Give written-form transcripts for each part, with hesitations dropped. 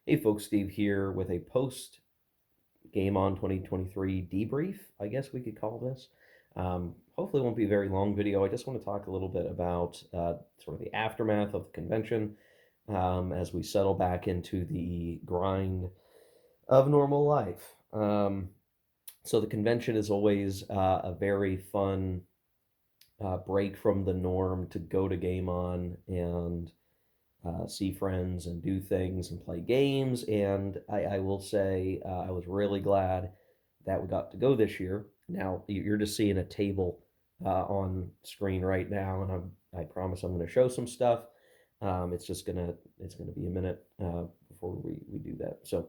Hey folks, Steve here with a post Game On 2023 debrief, I guess we could call this. Hopefully, it won't be a very long video. I just want to talk a little bit about sort of the aftermath of the convention as we settle back into the grind of normal life. So, the convention is always a very fun break from the norm to go to Game On and see friends and do things and play games. And I will say I was really glad that we got to go this year. Now you're just seeing a table on screen right now, and I promise I'm going to show some stuff. It's gonna be a minute before we do that. So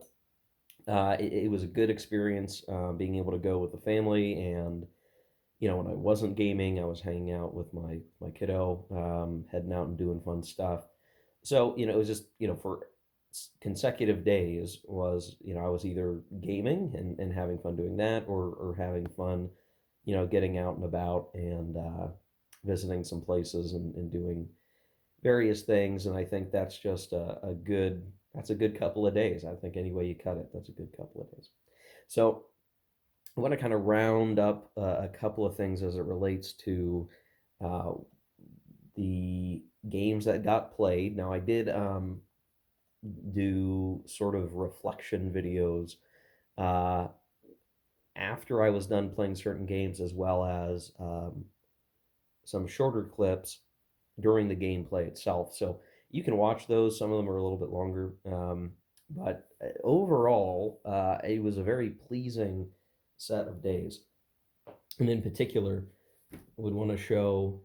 it was a good experience being able to go with the family, and when I wasn't gaming, I was hanging out with my kiddo, heading out and doing fun stuff. So, it was just, for consecutive days was, I was either gaming and having fun doing that or having fun, getting out and about and visiting some places and doing various things. And I think that's just that's a good couple of days. I think any way you cut it, that's a good couple of days. So I want to kind of round up a couple of things as it relates to uh, the games that got played. Now, I did do sort of reflection videos uh, after I was done playing certain games, as well as some shorter clips during the gameplay itself. So you can watch those. Some of them are a little bit longer. But overall, it was a very pleasing set of days. And in particular, would want to show.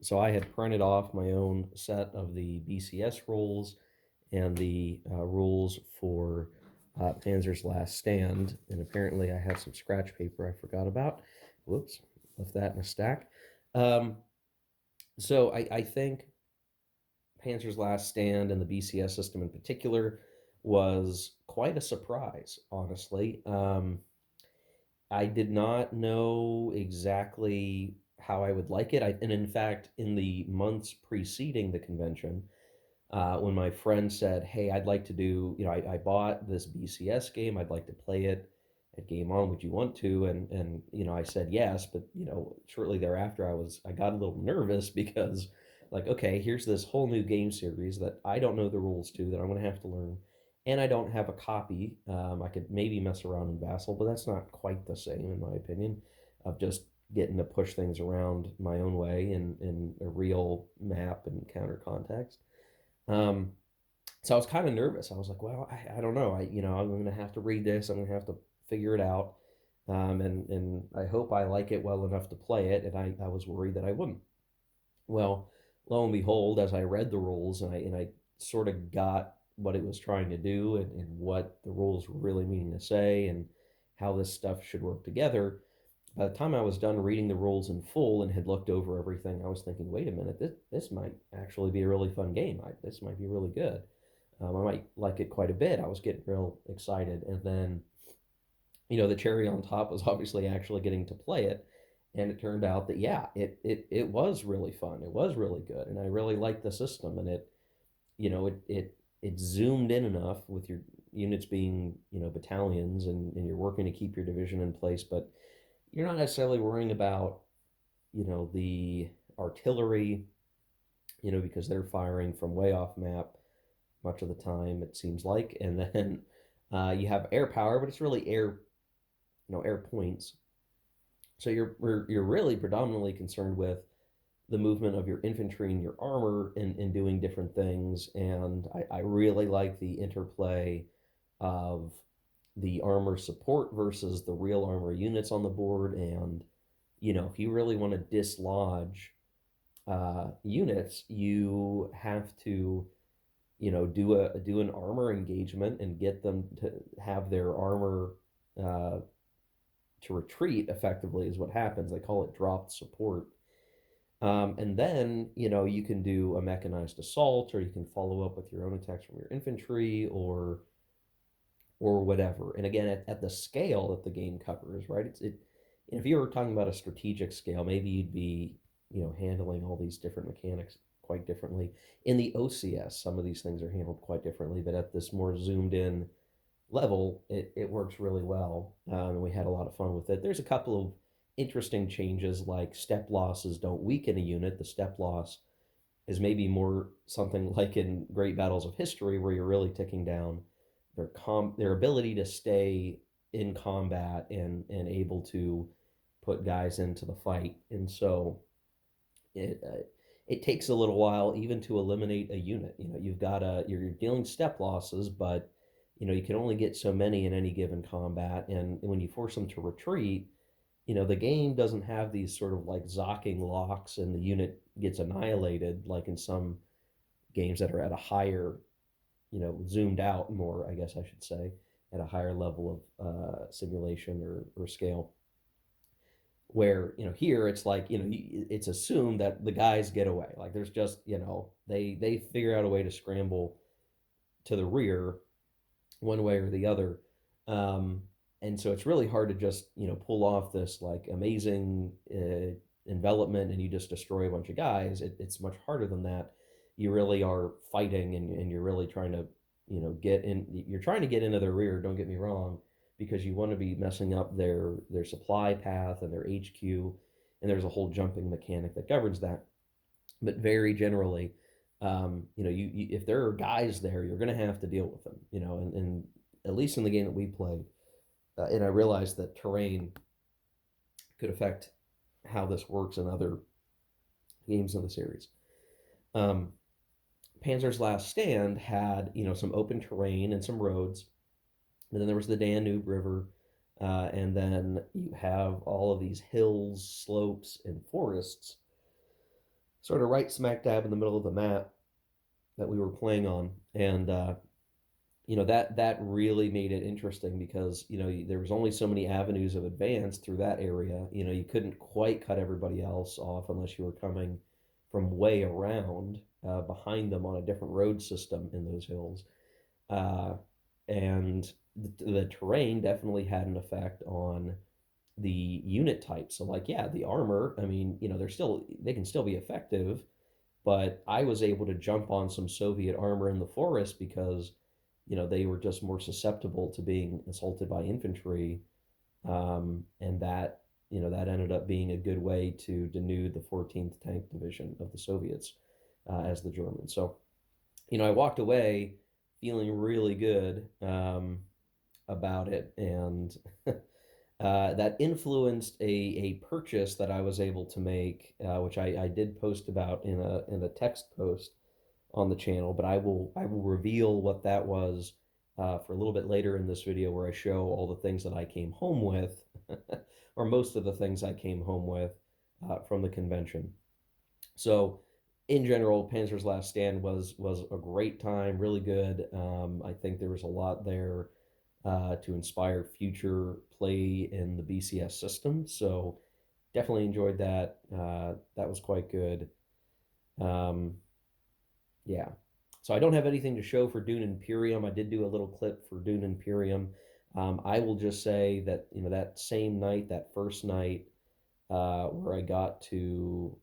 So I had printed off my own set of the BCS rules and the rules for Panzer's Last Stand. And apparently I have some scratch paper I forgot about. Whoops, left that in a stack. Um, so I think Panzer's Last Stand and the BCS system in particular was quite a surprise, honestly. I did not know exactly how I would like it. And in fact, in the months preceding the convention, when my friend said, "Hey, I'd like to do, I bought this BCS game. I'd like to play it at Game On. Would you want to?" And I said yes, but shortly thereafter, I got a little nervous because, like, okay, here's this whole new game series that I don't know the rules to, that I'm going to have to learn, and I don't have a copy. I could maybe mess around in Vassal, but that's not quite the same, in my opinion, of just getting to push things around my own way in a real map and counter context. Um, so I was kind of nervous. I was like, well, I don't know. I'm going to have to read this. I'm going to have to figure it out. And I hope I like it well enough to play it. And I was worried that I wouldn't. Well, lo and behold, as I read the rules and I sort of got what it was trying to do and what the rules were really meaning to say and how this stuff should work together, by the time I was done reading the rules in full and had looked over everything, I was thinking, wait a minute, this might actually be a really fun game. This might be really good. I might like it quite a bit. I was getting real excited. And then, the cherry on top was obviously actually getting to play it. And it turned out that, yeah, it was really fun. It was really good. And I really liked the system. And it zoomed in enough with your units being, battalions, and you're working to keep your division in place. But you're not necessarily worrying about, the artillery, because they're firing from way off map much of the time, it seems like. And then you have air power, but it's really air, air points. So you're really predominantly concerned with the movement of your infantry and your armor in doing different things. And I really like the interplay of the armor support versus the real armor units on the board. And, if you really want to dislodge units, you have to, do an armor engagement and get them to have their armor to retreat effectively is what happens. They call it dropped support. And then, you can do a mechanized assault, or you can follow up with your own attacks from your infantry, or whatever. And again, at the scale that the game covers, right? If you were talking about a strategic scale, maybe you'd be, handling all these different mechanics quite differently. In the OCS, some of these things are handled quite differently, but at this more zoomed in level, it works really well. And we had a lot of fun with it. There's a couple of interesting changes, like step losses don't weaken a unit. The step loss is maybe more something like in Great Battles of History, where you're really ticking down their ability to stay in combat and able to put guys into the fight. And so it takes a little while even to eliminate a unit. You're dealing step losses, but you can only get so many in any given combat. And when you force them to retreat, the game doesn't have these sort of like zocking locks and the unit gets annihilated like in some games that are at a higher, zoomed out more, I guess I should say, at a higher level of simulation or scale. Where here it's like it's assumed that the guys get away. Like there's just they figure out a way to scramble to the rear one way or the other. Um, and so it's really hard to just pull off this like amazing envelopment and you just destroy a bunch of guys. It's much harder than that. You really are fighting and you're really trying to get in. You're trying to get into their rear. Don't get me wrong, because you want to be messing up their supply path and their HQ, and there's a whole jumping mechanic that governs that. But very generally, you if there are guys there, you're going to have to deal with them. And at least in the game that we played, and I realized that terrain could affect how this works in other games in the series. Um, Panzer's Last Stand had some open terrain and some roads, and then there was the Danube River, and then you have all of these hills, slopes, and forests, sort of right smack dab in the middle of the map that we were playing on, and that really made it interesting because there was only so many avenues of advance through that area. You couldn't quite cut everybody else off unless you were coming from way around behind them on a different road system in those hills, uh, and the terrain definitely had an effect on the unit type. So like, yeah, the armor, I mean, they can still be effective, but I was able to jump on some Soviet armor in the forest because they were just more susceptible to being assaulted by infantry, and that ended up being a good way to denude the 14th Tank Division of the Soviets as the Germans. So I walked away feeling really good about it, and that influenced a purchase that I was able to make, which I did post about in a text post on the channel. But I will reveal what that was for a little bit later in this video, where I show all the things that I came home with, or most of the things I came home with from the convention. So in general, Panzer's Last Stand was a great time, really good. I think there was a lot there to inspire future play in the BCS system. So definitely enjoyed that. That was quite good. Um, yeah. So I don't have anything to show for Dune Imperium. I did do a little clip for Dune Imperium. I will just say that that same night, that first night, where I got to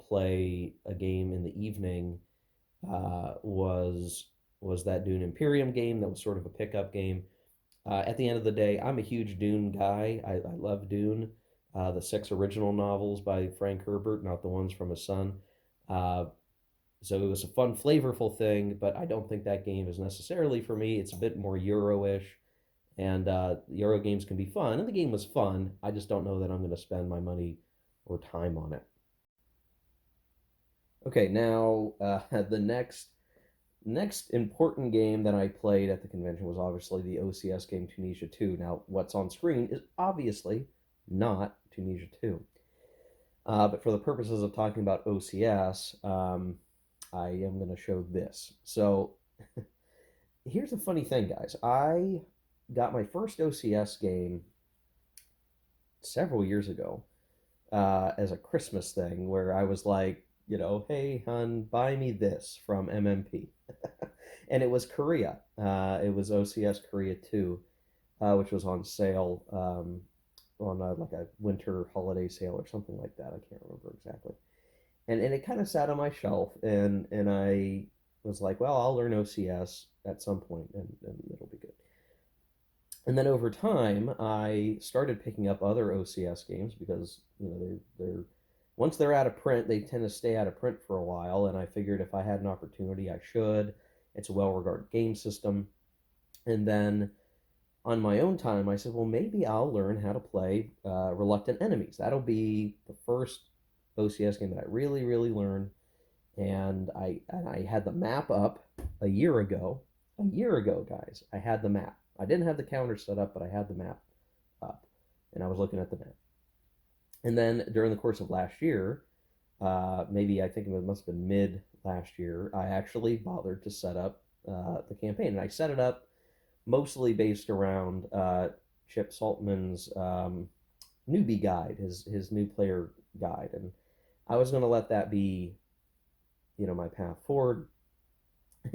play a game in the evening, was that Dune Imperium game that was sort of a pickup game. At the end of the day, I'm a huge Dune guy. I love Dune, the 6 original novels by Frank Herbert, not the ones from his son. Uh, so it was a fun, flavorful thing, but I don't think that game is necessarily for me. It's a bit more Euro-ish, and Euro games can be fun, and the game was fun. I just don't know that I'm going to spend my money or time on it. Okay, now the next important game that I played at the convention was obviously the OCS game Tunisia Too. Now, what's on screen is obviously not Tunisia Too. But for the purposes of talking about OCS, I am going to show this. So here's the funny thing, guys. I got my first OCS game several years ago as a Christmas thing, where I was like, hey, hun, buy me this from MMP. And it was Korea. It was OCS Korea 2, which was on sale on like a winter holiday sale or something like that. I can't remember exactly. and it kind of sat on my shelf, and I was like, well, I'll learn OCS at some point, and it'll be good. And then over time, I started picking up other OCS games because they're once they're out of print, they tend to stay out of print for a while. And I figured if I had an opportunity, I should. It's a well-regarded game system. And then on my own time, I said, well, maybe I'll learn how to play Reluctant Enemies. That'll be the first OCS game that I really, really learn. And I had the map up a year ago. A year ago, guys, I had the map. I didn't have the counter set up, but I had the map up, and I was looking at the map. And then during the course of last year, maybe I think it must have been mid last year, I actually bothered to set up the campaign, and I set it up mostly based around Chip Saltman's newbie guide, his new player guide, and I was going to let that be, my path forward.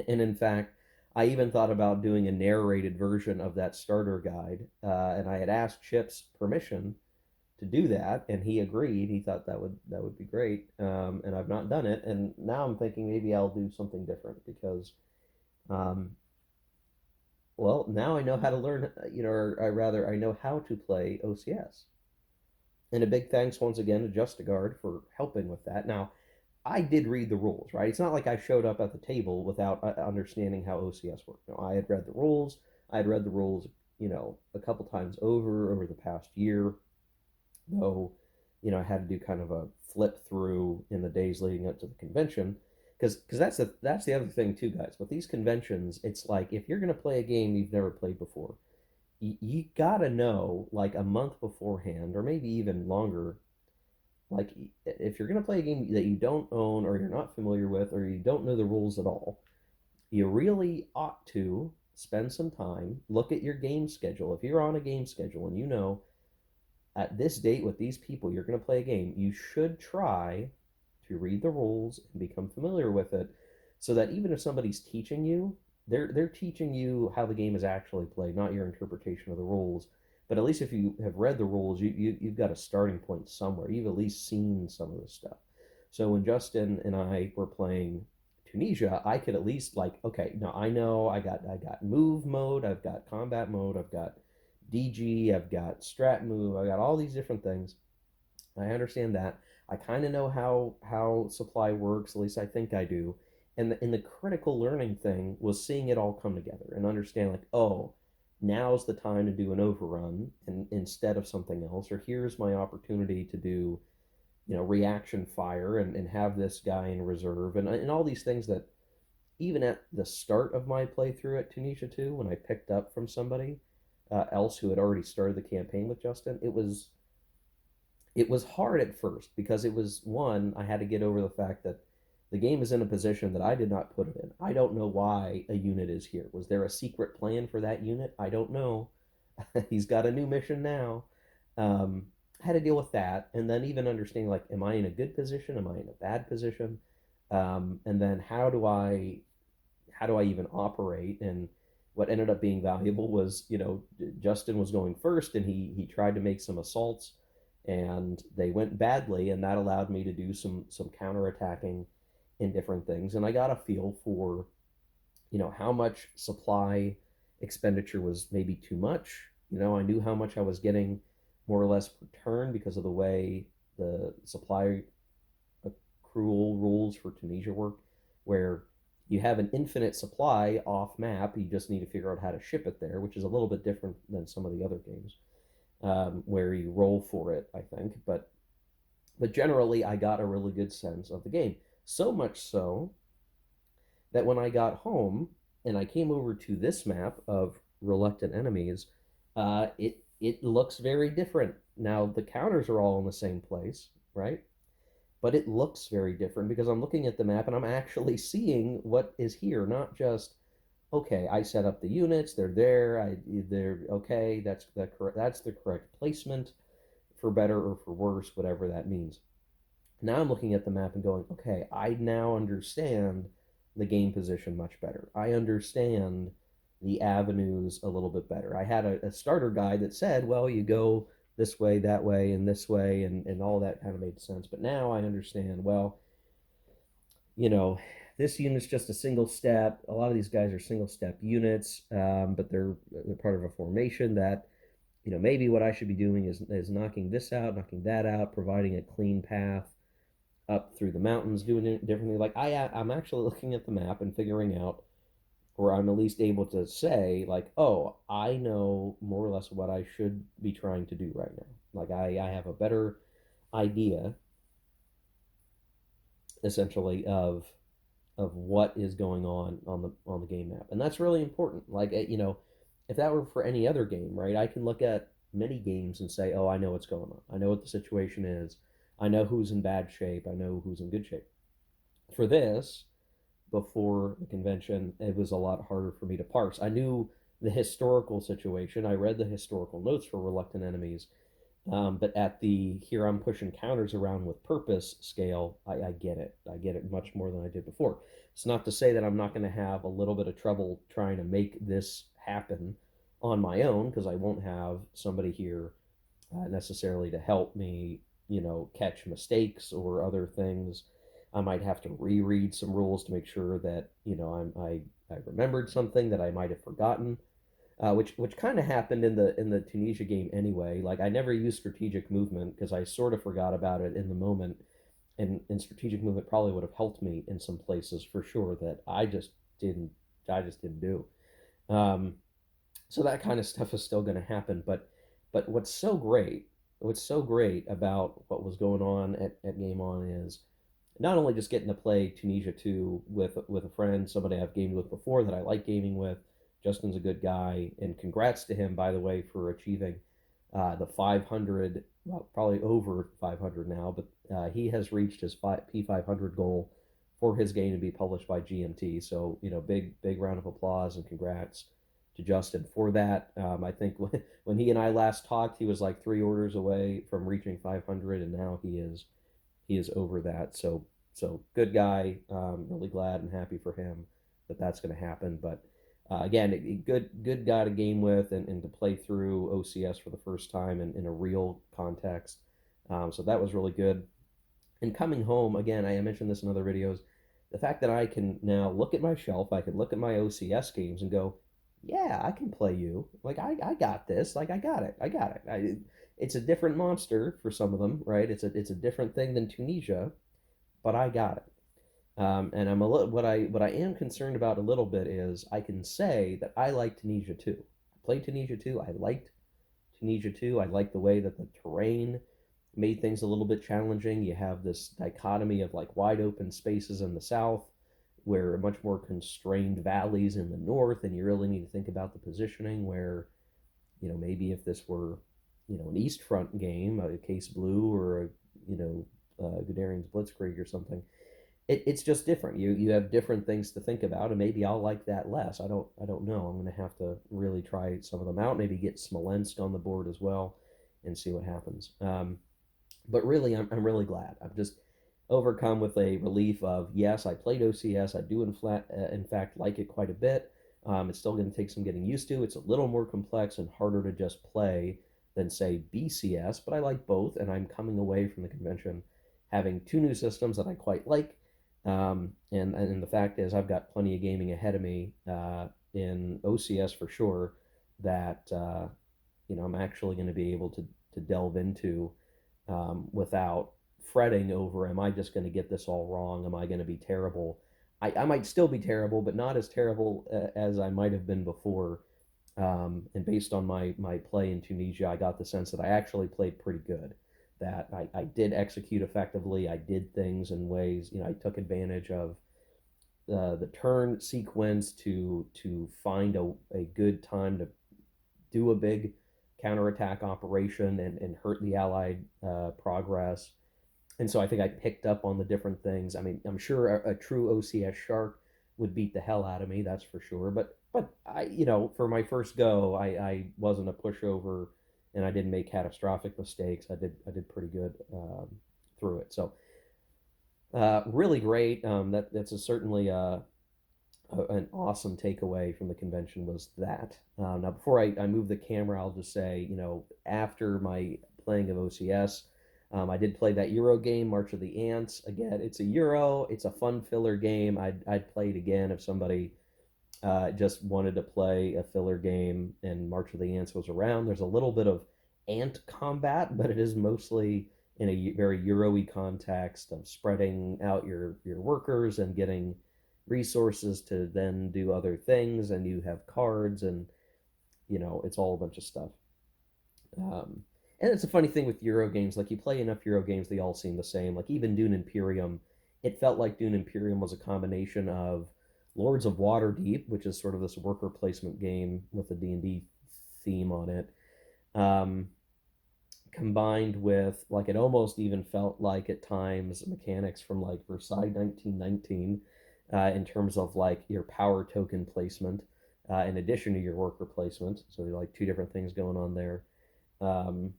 And in fact, I even thought about doing a narrated version of that starter guide, and I had asked Chip's permission to do that, and he agreed. He thought that would be great, and I've not done it. And now I'm thinking maybe I'll do something different because, um, well, now I know how to learn, or I rather I know how to play OCS. And a big thanks once again to Justigard for helping with that. Now, I did read the rules, right? It's not like I showed up at the table without understanding how OCS worked. No, I had read the rules. I had read the rules, a couple times over the past year, though, I had to do kind of a flip through in the days leading up to the convention, because that's the other thing too, guys. With these conventions, it's like if you're going to play a game you've never played before, you gotta know like a month beforehand, or maybe even longer, like if you're going to play a game that you don't own or you're not familiar with or you don't know the rules at all, you really ought to spend some time, look at your game schedule. If you're on a game schedule and at this date with these people you're going to play a game, you should try to read the rules and become familiar with it, so that even if somebody's teaching you, they're teaching you how the game is actually played, not your interpretation of the rules. But at least if you have read the rules, you've got a starting point somewhere. You've at least seen some of this stuff. So when Justin and I were playing Tunisia, I could at least like, okay, now I know I got move mode, I've got combat mode, I've got DG, I've got strat move, I've got all these different things. I understand that. I kind of know how supply works, at least I think I do. And the critical learning thing was seeing it all come together and understand like, oh, now's the time to do an overrun and instead of something else, or here's my opportunity to do, reaction fire and have this guy in reserve, and all these things that even at the start of my playthrough at Tunisia Too, when I picked up from somebody else who had already started the campaign with Justin, it was hard at first because it was one, I had to get over the fact that the game is in a position that I did not put it in. I don't know why a unit is here. Was there a secret plan for that unit? I don't know. He's got a new mission now. I had to deal with that, and then even understanding like, am I in a good position? Am I in a bad position? And then how do I even operate? And what ended up being valuable was, Justin was going first, and he tried to make some assaults, and they went badly, and that allowed me to do some counterattacking in different things, and I got a feel for, how much supply expenditure was maybe too much. I knew how much I was getting more or less per turn because of the way the supply accrual rules for Tunisia work, where you have an infinite supply off map. You just need to figure out how to ship it there, which is a little bit different than some of the other games, where you roll for it, I think. But generally, I got a really good sense of the game. So much so that when I got home and I came over to this map of Reluctant Enemies, it looks very different. Now the counters are all in the same place, right? But it looks very different because I'm looking at the map and I'm actually seeing what is here, not just, okay, I set up the units, they're there, they're okay, that's the correct placement, for better or for worse, whatever that means. Now I'm looking at the map and going, okay, I now understand the game position much better. I understand the avenues a little bit better. I had a starter guide that said, well, you go this way, that way, and this way, and all that kind of made sense. But now I understand, well, you know, this unit's just a single step. A lot of these guys are single step units, but they're part of a formation that, maybe what I should be doing is knocking this out, knocking that out, providing a clean path up through the mountains, doing it differently. Like I'm actually looking at the map and figuring out, or I'm at least able to say, like, oh, I know more or less what I should be trying to do right now. Like I have a better idea, essentially, of what is going on the game map, and that's really important. Like, if that were for any other game, right? I can look at many games and say, oh, I know what's going on. I know what the situation is. I know who's in bad shape. I know who's in good shape. For this, before the convention, it was a lot harder for me to parse. I knew the historical situation. I read the historical notes for Reluctant Enemies, but at the here I'm pushing counters around with purpose scale, I get it. I get it much more than I did before. It's not to say that I'm not going to have a little bit of trouble trying to make this happen on my own, because I won't have somebody here necessarily to help me, catch mistakes or other things. I might have to reread some rules to make sure that I remembered something that I might have forgotten, which kind of happened in the Tunisia game anyway. Like I never used strategic movement because I sort of forgot about it in the moment, and strategic movement probably would have helped me in some places for sure that didn't I just didn't do. Um, so that kind of stuff is still going to happen. But what's so great about what was going on at Game On is not only just getting to play Tunisia 2 with a friend, somebody I've gamed with before that I like gaming with. Justin's a good guy, and congrats to him, by the way, for achieving the 500, well, probably over 500 now, but he has reached his P500 goal for his game to be published by GMT. So, big round of applause and congrats to Justin for that. I think when he and I last talked, he was like 3 orders away from reaching 500, and now he is over that. So good guy. Really glad and happy for him that that's going to happen. But again, good guy to game with and to play through OCS for the first time in a real context. So that was really good. And coming home again, I mentioned this in other videos. The fact that I can now look at my shelf, I can look at my OCS games and go, yeah, I can play you. Like I got this. Like I got it. I got it. It's a different monster for some of them, right? It's a different thing than Tunisia, but I got it. And I'm a little what I am concerned about a little bit is I can say that I like Tunisia too. I played Tunisia too. I liked Tunisia too. I liked the way that the terrain made things a little bit challenging. You have this dichotomy of like wide open spaces in the south, where much more constrained valleys in the north, and you really need to think about the positioning. Where maybe if this were an East Front game, a Case Blue or a Guderian's Blitzkrieg or something, it's just different. You have different things to think about, and maybe I'll like that less. I don't know. I'm going to have to really try some of them out. Maybe get Smolensk on the board as well, and see what happens. But really, I'm really glad. I'm just overcome with a relief of, yes, I played OCS. I do in fact like it quite a bit. It's still going to take some getting used to. It's a little more complex and harder to just play than say BCS, but I like both, and I'm coming away from the convention having two new systems that I quite like. And the fact is, I've got plenty of gaming ahead of me in OCS for sure. That I'm actually going to be able to delve into without fretting over, am I just going to get this all wrong? Am I going to be terrible? I might still be terrible, but not as terrible as I might have been before. And based on my play in Tunisia, I got the sense that I actually played pretty good. That I did execute effectively. I did things in ways, I took advantage of the turn sequence to find a good time to do a big counterattack operation and hurt the Allied progress. And so I think I picked up on the different things. I mean, I'm sure a true OCS shark would beat the hell out of me, that's for sure. But I, for my first go, I wasn't a pushover, and I didn't make catastrophic mistakes. I did pretty good through it. So really great. Certainly an awesome takeaway from the convention was that. Now, before I move the camera, I'll just say, after my playing of OCS, I did play that Euro game, March of the Ants. Again, it's a Euro. It's a fun filler game. I'd play it again if somebody just wanted to play a filler game and March of the Ants was around. There's a little bit of ant combat, but it is mostly in a very Euro-y context of spreading out your workers and getting resources to then do other things. And you have cards, and it's all a bunch of stuff. Um, and it's a funny thing with Euro games. Like you play enough Euro games, they all seem the same. Like even Dune Imperium, it felt like Dune Imperium was a combination of Lords of Waterdeep, which is sort of this worker placement game with a D&D theme on it, um, combined with like it almost even felt like at times mechanics from like Versailles 1919 in terms of like your power token placement in addition to your worker placement. So there are like two different things going on there. Um,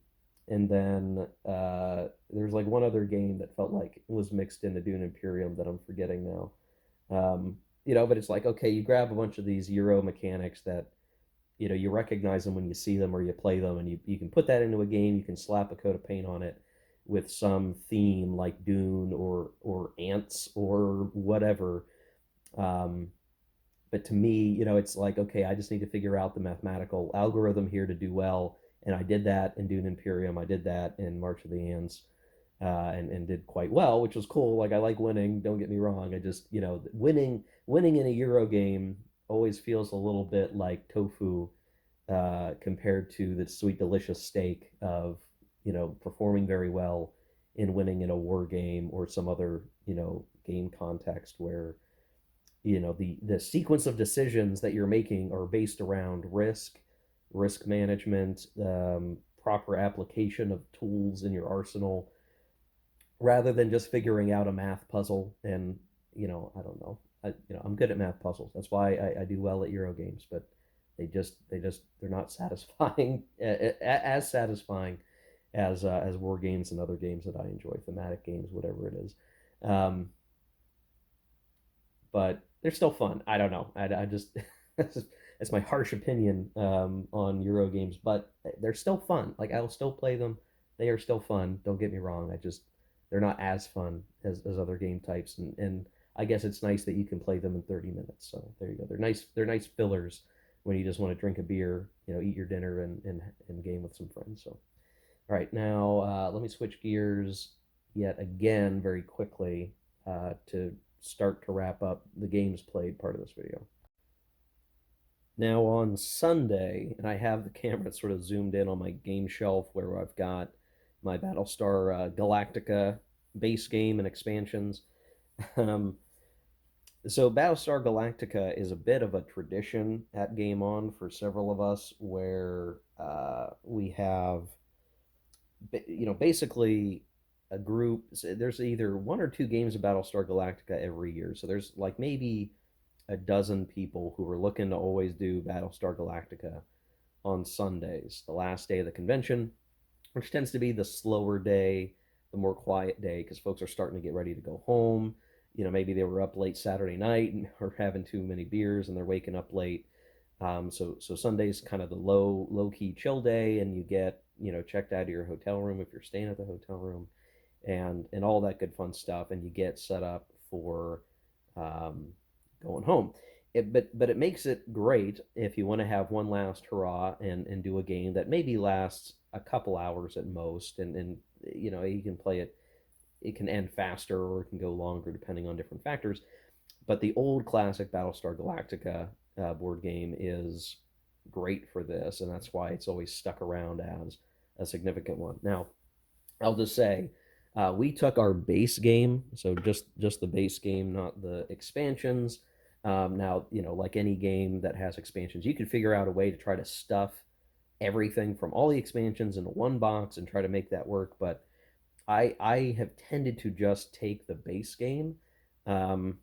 and then there's like one other game that felt like was mixed into Dune Imperium that I'm forgetting now. But it's like, okay, you grab a bunch of these Euro mechanics that, you recognize them when you see them or you play them, and you can put that into a game. You can slap a coat of paint on it with some theme like Dune or ants or whatever. Um, but to me, it's like, okay, I just need to figure out the mathematical algorithm here to do well. And I did that in Dune Imperium. I did that in March of the Ants, and did quite well, which was cool. Like I like winning. Don't get me wrong. I just, winning in a Euro game always feels a little bit like tofu compared to the sweet, delicious steak of, performing very well in winning in a war game or some other, game context where the sequence of decisions that you're making are based around risk management, proper application of tools in your arsenal, rather than just figuring out a math puzzle. And I don't know, I'm good at math puzzles. That's why I do well at Euro games, but they're not satisfying as satisfying as war games and other games that I enjoy, thematic games, whatever it is. um, but they're still fun. I don't know. I just that's my harsh opinion on Euro games, but they're still fun. Like I'll still play them. They are still fun. Don't get me wrong. They're not as fun as other game types, and I guess it's nice that you can play them in 30 minutes. So there you go. They're nice fillers when you just want to drink a beer, eat your dinner and game with some friends. So all right, now let me switch gears yet again very quickly to start to wrap up the games played part of this video. Now on Sunday, and I have the camera sort of zoomed in on my game shelf where I've got my Battlestar Galactica base game and expansions. um, so Battlestar Galactica is a bit of a tradition at Game On for several of us, where we have basically a group. There's either one or two games of Battlestar Galactica every year. So there's like maybe a dozen people who are looking to always do Battlestar Galactica on Sundays, the last day of the convention, which tends to be the slower day, the more quiet day, because folks are starting to get ready to go home. Maybe they were up late Saturday night and are having too many beers and they're waking up late. So Sunday's kind of the low key chill day, and you get checked out of your hotel room if you're staying at the hotel room, and all that good fun stuff, and you get set up for um, going home. But it makes it great if you want to have one last hurrah and do a game that maybe lasts a couple hours at most, and you can play it. It can end faster or it can go longer depending on different factors. But the old classic Battlestar Galactica board game is great for this, and that's why it's always stuck around as a significant one. Now, I'll just say, we took our base game, so just the base game, not the expansions. Now, like any game that has expansions, you can figure out a way to try to stuff everything from all the expansions into one box and try to make that work. But I have tended to just take the base game um,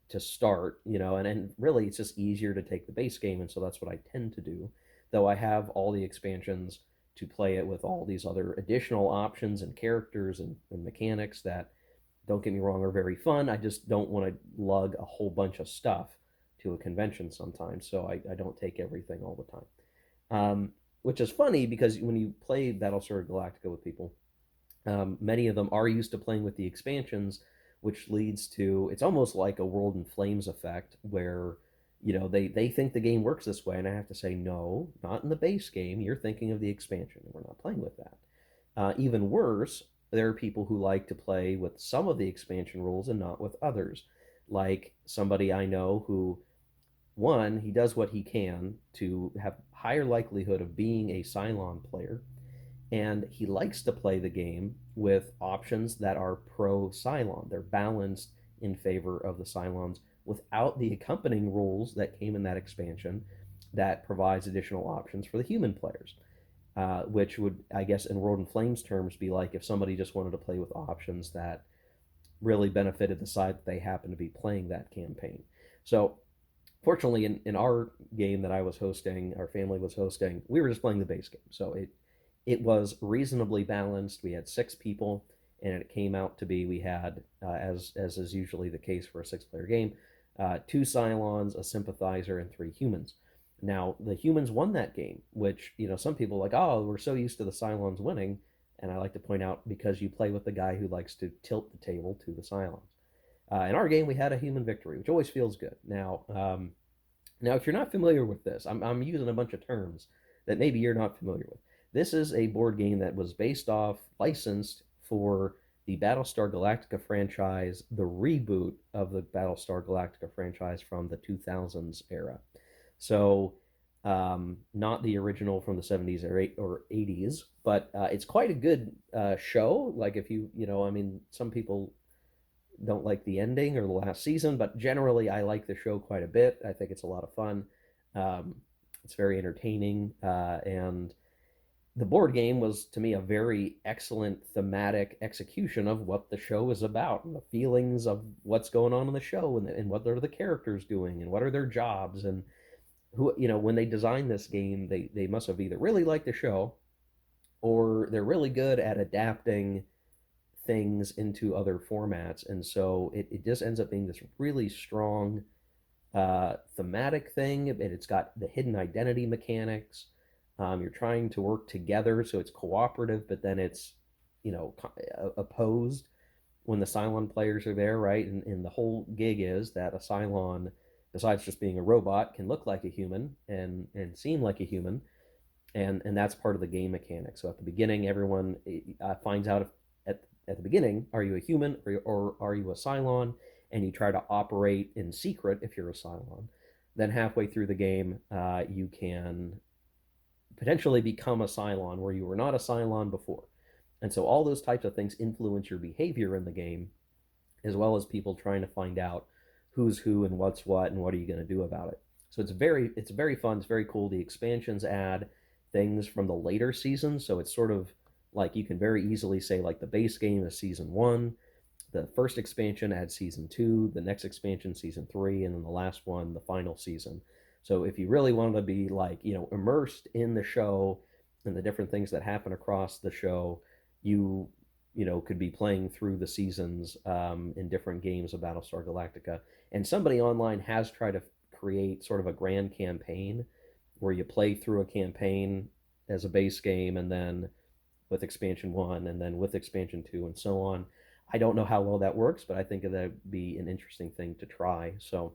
to start, and really it's just easier to take the base game, and so that's what I tend to do. Though I have all the expansions to play it with all these other additional options and characters and mechanics that, don't get me wrong, are very fun. I just don't want to lug a whole bunch of stuff to a convention sometimes, so I don't take everything all the time. Which is funny because when you play Battlestar Galactica with people, Many of them are used to playing with the expansions, which leads to it's almost like a World in Flames effect where they think the game works this way, and I have to say no, not in the base game. You're thinking of the expansion, and we're not playing with that. Even worse, there are people who like to play with some of the expansion rules and not with others. Like somebody I know who, one, he does what he can to have higher likelihood of being a Cylon player, and he likes to play the game with options that are pro Cylon. They're balanced in favor of the Cylons without the accompanying rules that came in that expansion that provides additional options for the human players. Which would, I guess, in World in Flames terms, be like if somebody just wanted to play with options that really benefited the side that they happen to be playing that campaign. So fortunately, in our game that I was hosting, our family was hosting, we were just playing the base game. So it was reasonably balanced. We had 6 people, and it came out to be we had, as is usually the case for a 6-player game, 2 Cylons, a sympathizer, and 3 humans. Now the humans won that game, which some people are like, oh, we're so used to the Cylons winning, and I like to point out because you play with the guy who likes to tilt the table to the Cylons. In our game, we had a human victory, which always feels good. Now, if you're not familiar with this, I'm using a bunch of terms that maybe you're not familiar with. This is a board game that was based off, licensed for the Battlestar Galactica franchise, the reboot of the Battlestar Galactica franchise from the 2000s era. So, not the original from the 70s or 80s, but it's quite a good show. Like, if I mean, some people don't like the ending or the last season, but generally I like the show quite a bit. I think it's a lot of fun. Um, it's very entertaining, and the board game was to me a very excellent thematic execution of what the show is about and the feelings of what's going on in the show and what are the characters doing and what are their jobs and who when they designed this game they must have either really liked the show or they're really good at adapting things into other formats. And so it just ends up being this really strong thematic thing. And it's got the hidden identity mechanics. You're trying to work together, so it's cooperative, but then it's, opposed when the Cylon players are there, right? And the whole gig is that a Cylon, besides just being a robot, can look like a human and seem like a human, and that's part of the game mechanic. So at the beginning, everyone finds out if at the beginning, are you a human or are you a Cylon? And you try to operate in secret if you're a Cylon. Then halfway through the game, you can potentially become a Cylon where you were not a Cylon before. And so all those types of things influence your behavior in the game, as well as people trying to find out who's who and what's what and what are you going to do about it. So it's very fun. It's very cool. The expansions add things from the later seasons, so it's sort of like you can very easily say like the base game is season 1, the first expansion adds season 2, the next expansion season 3, and then the last one the final season. So if you really wanted to be like immersed in the show and the different things that happen across the show, you could be playing through the seasons in different games of Battlestar Galactica. And somebody online has tried to create sort of a grand campaign where you play through a campaign as a base game and then with expansion 1 and then with expansion 2 and so on. I don't know how well that works, but I think that would be an interesting thing to try. So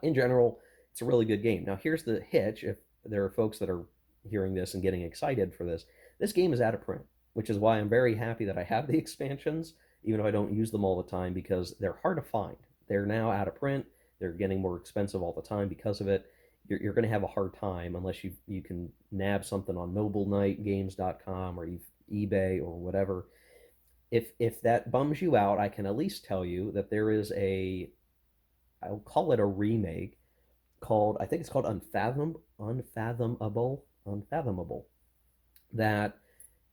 in general, it's a really good game. Now here's the hitch: if there are folks that are hearing this and getting excited for this game is out of print, which is why I'm very happy that I have the expansions, even though I don't use them all the time, because they're hard to find. They're now out of print. They're getting more expensive all the time because of it. You're going to have a hard time unless you can nab something on noblenightgames.com or eBay or whatever. If that bums you out, I can at least tell you that there is I'll call it a remake called, I think it's called Unfathomable, that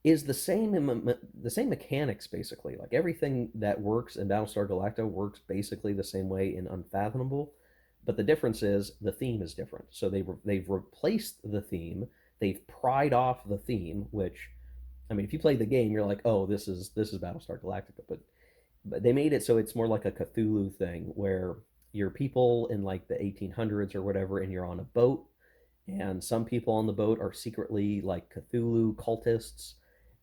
is the same mechanics basically. Like everything that works in Battlestar Galactica works basically the same way in Unfathomable, but the difference is the theme is different. So they've replaced the theme, they've pried off the theme, which I mean, if you play the game, you're like, oh, this is Battlestar Galactica, but they made it so it's more like a Cthulhu thing where you're people in like the 1800s or whatever, and you're on a boat, and some people on the boat are secretly like Cthulhu cultists,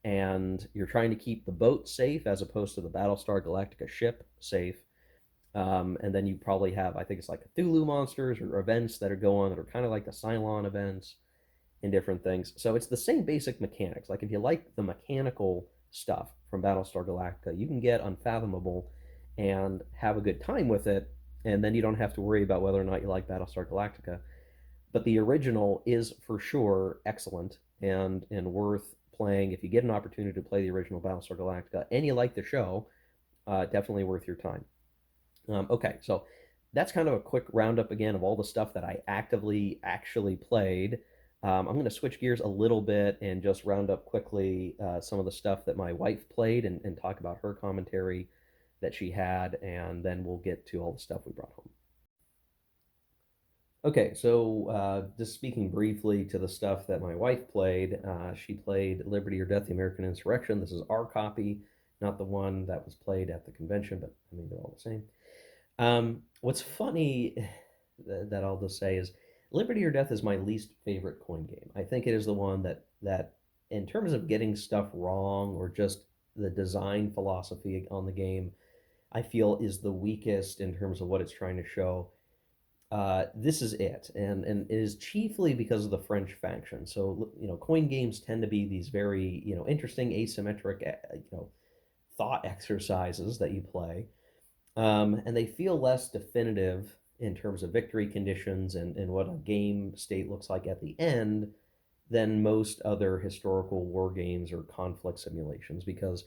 and you're trying to keep the boat safe as opposed to the Battlestar Galactica ship safe. And then you probably have, I think it's like Cthulhu monsters or events that are going that are kind of like the Cylon events and different things. So it's the same basic mechanics. Like if you like the mechanical stuff from Battlestar Galactica, you can get Unfathomable and have a good time with it, and then you don't have to worry about whether or not you like Battlestar Galactica. But the original is for sure excellent and worth playing if you get an opportunity to play the original Battlestar Galactica and you like the show. Definitely worth your time. Okay, so that's kind of a quick roundup again of all the stuff that I actively actually played. I'm going to switch gears a little bit and just round up quickly some of the stuff that my wife played and talk about her commentary that she had, and then we'll get to all the stuff we brought home. Okay, so just speaking briefly to the stuff that my wife played, she played Liberty or Death, the American Insurrection. This is our copy, not the one that was played at the convention, but I mean, they're all the same. What's funny that I'll just say is Liberty or Death is my least favorite coin game. I think it is the one that in terms of getting stuff wrong or just the design philosophy on the game, I feel is the weakest in terms of what it's trying to show. This is it, and it is chiefly because of the French faction. So coin games tend to be these very interesting asymmetric thought exercises that you play, and they feel less definitive in terms of victory conditions and what a game state looks like at the end than most other historical war games or conflict simulations, because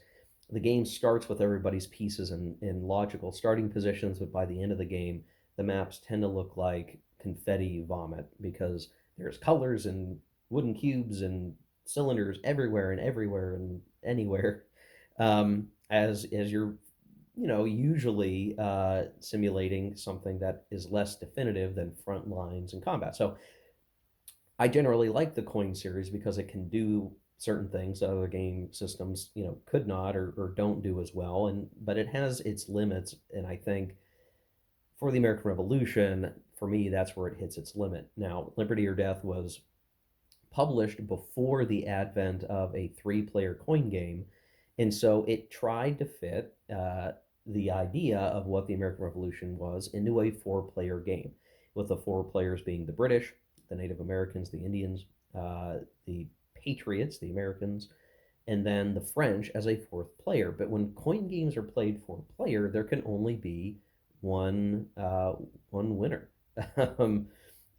the game starts with everybody's pieces in logical starting positions, but by the end of the game, the maps tend to look like confetti vomit because there's colors and wooden cubes and cylinders everywhere and anywhere, as you're usually simulating something that is less definitive than front lines and combat. So I generally like the coin series because it can do certain things that other game systems, could not or don't do as well. But it has its limits, and I think for the American Revolution, for me, that's where it hits its limit. Now, Liberty or Death was published before the advent of a three-player coin game, and so it tried to fit the idea of what the American Revolution was into a four-player game, with the four players being the British, the Native Americans, the Indians, the Patriots, the Americans, and then the French as a fourth player. But when coin games are played four player, there can only be one winner,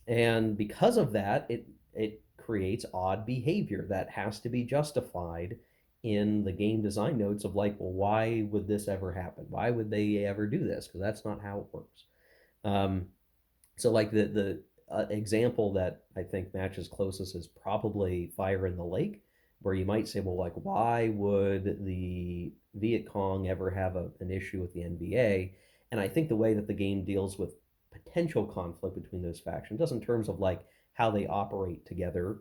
and because of that, it creates odd behavior that has to be justified in the game design notes of like, well, why would this ever happen? Why would they ever do this? Because that's not how it works. So like the example that I think matches closest is probably Fire in the Lake, where you might say, well, like, why would the Viet Cong ever have an issue with the NBA? And I think the way that the game deals with potential conflict between those factions, just in terms of like how they operate together,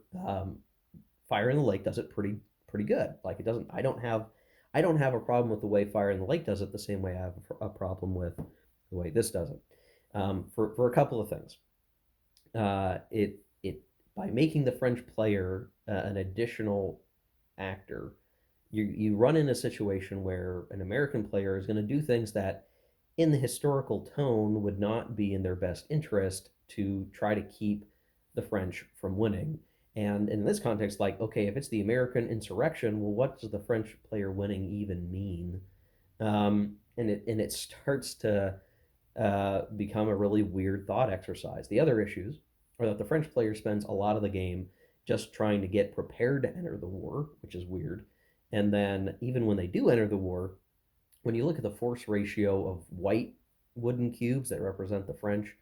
Fire in the Lake does it pretty good. Like it doesn't. I don't have a problem with the way Fire in the Lake does it the same way I have a problem with the way this does it. For a couple of things, it by making the French player an additional actor, you run in a situation where an American player is going to do things that in the historical tone would not be in their best interest to try to keep the French from winning. And in this context, like, okay, if it's the American insurrection, well, what does the French player winning even mean? And it starts to become a really weird thought exercise. The other issues are that the French player spends a lot of the game just trying to get prepared to enter the war, which is weird. And then even when they do enter the war, when you look at the force ratio of white wooden cubes that represent the French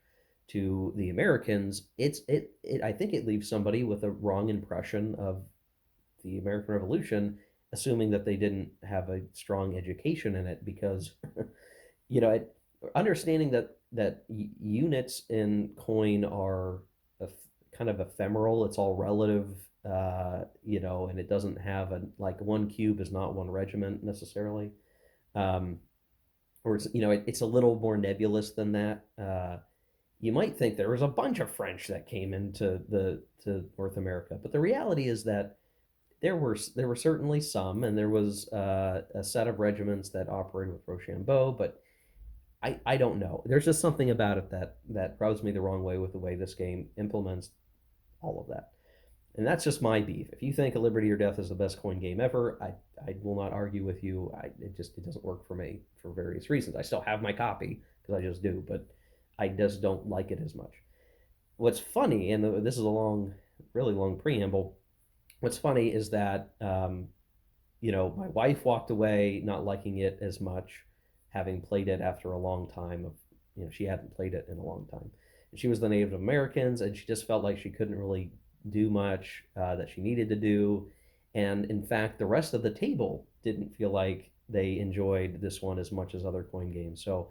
to the Americans, I think it leaves somebody with a wrong impression of the American Revolution, assuming that they didn't have a strong education in it, because understanding that units in coin are kind of ephemeral. It's all relative, and it doesn't have like one cube is not one regiment necessarily. Um, or it's a little more nebulous than that. You might think there was a bunch of French that came into to North America, but the reality is that there were certainly some, and there was a set of regiments that operated with Rochambeau, but I don't know. There's just something about it that rubs me the wrong way with the way this game implements all of that. And that's just my beef. If you think a Liberty or Death is the best coin game ever, I will not argue with you. It doesn't work for me for various reasons. I still have my copy because I just do, but I just don't like it as much. What's funny, and this is a really long preamble. What's funny is that my wife walked away not liking it as much, having played it after a long time of, she hadn't played it in a long time. And she was the Native Americans, and she just felt like she couldn't really do much that she needed to do. And in fact, the rest of the table didn't feel like they enjoyed this one as much as other coin games. So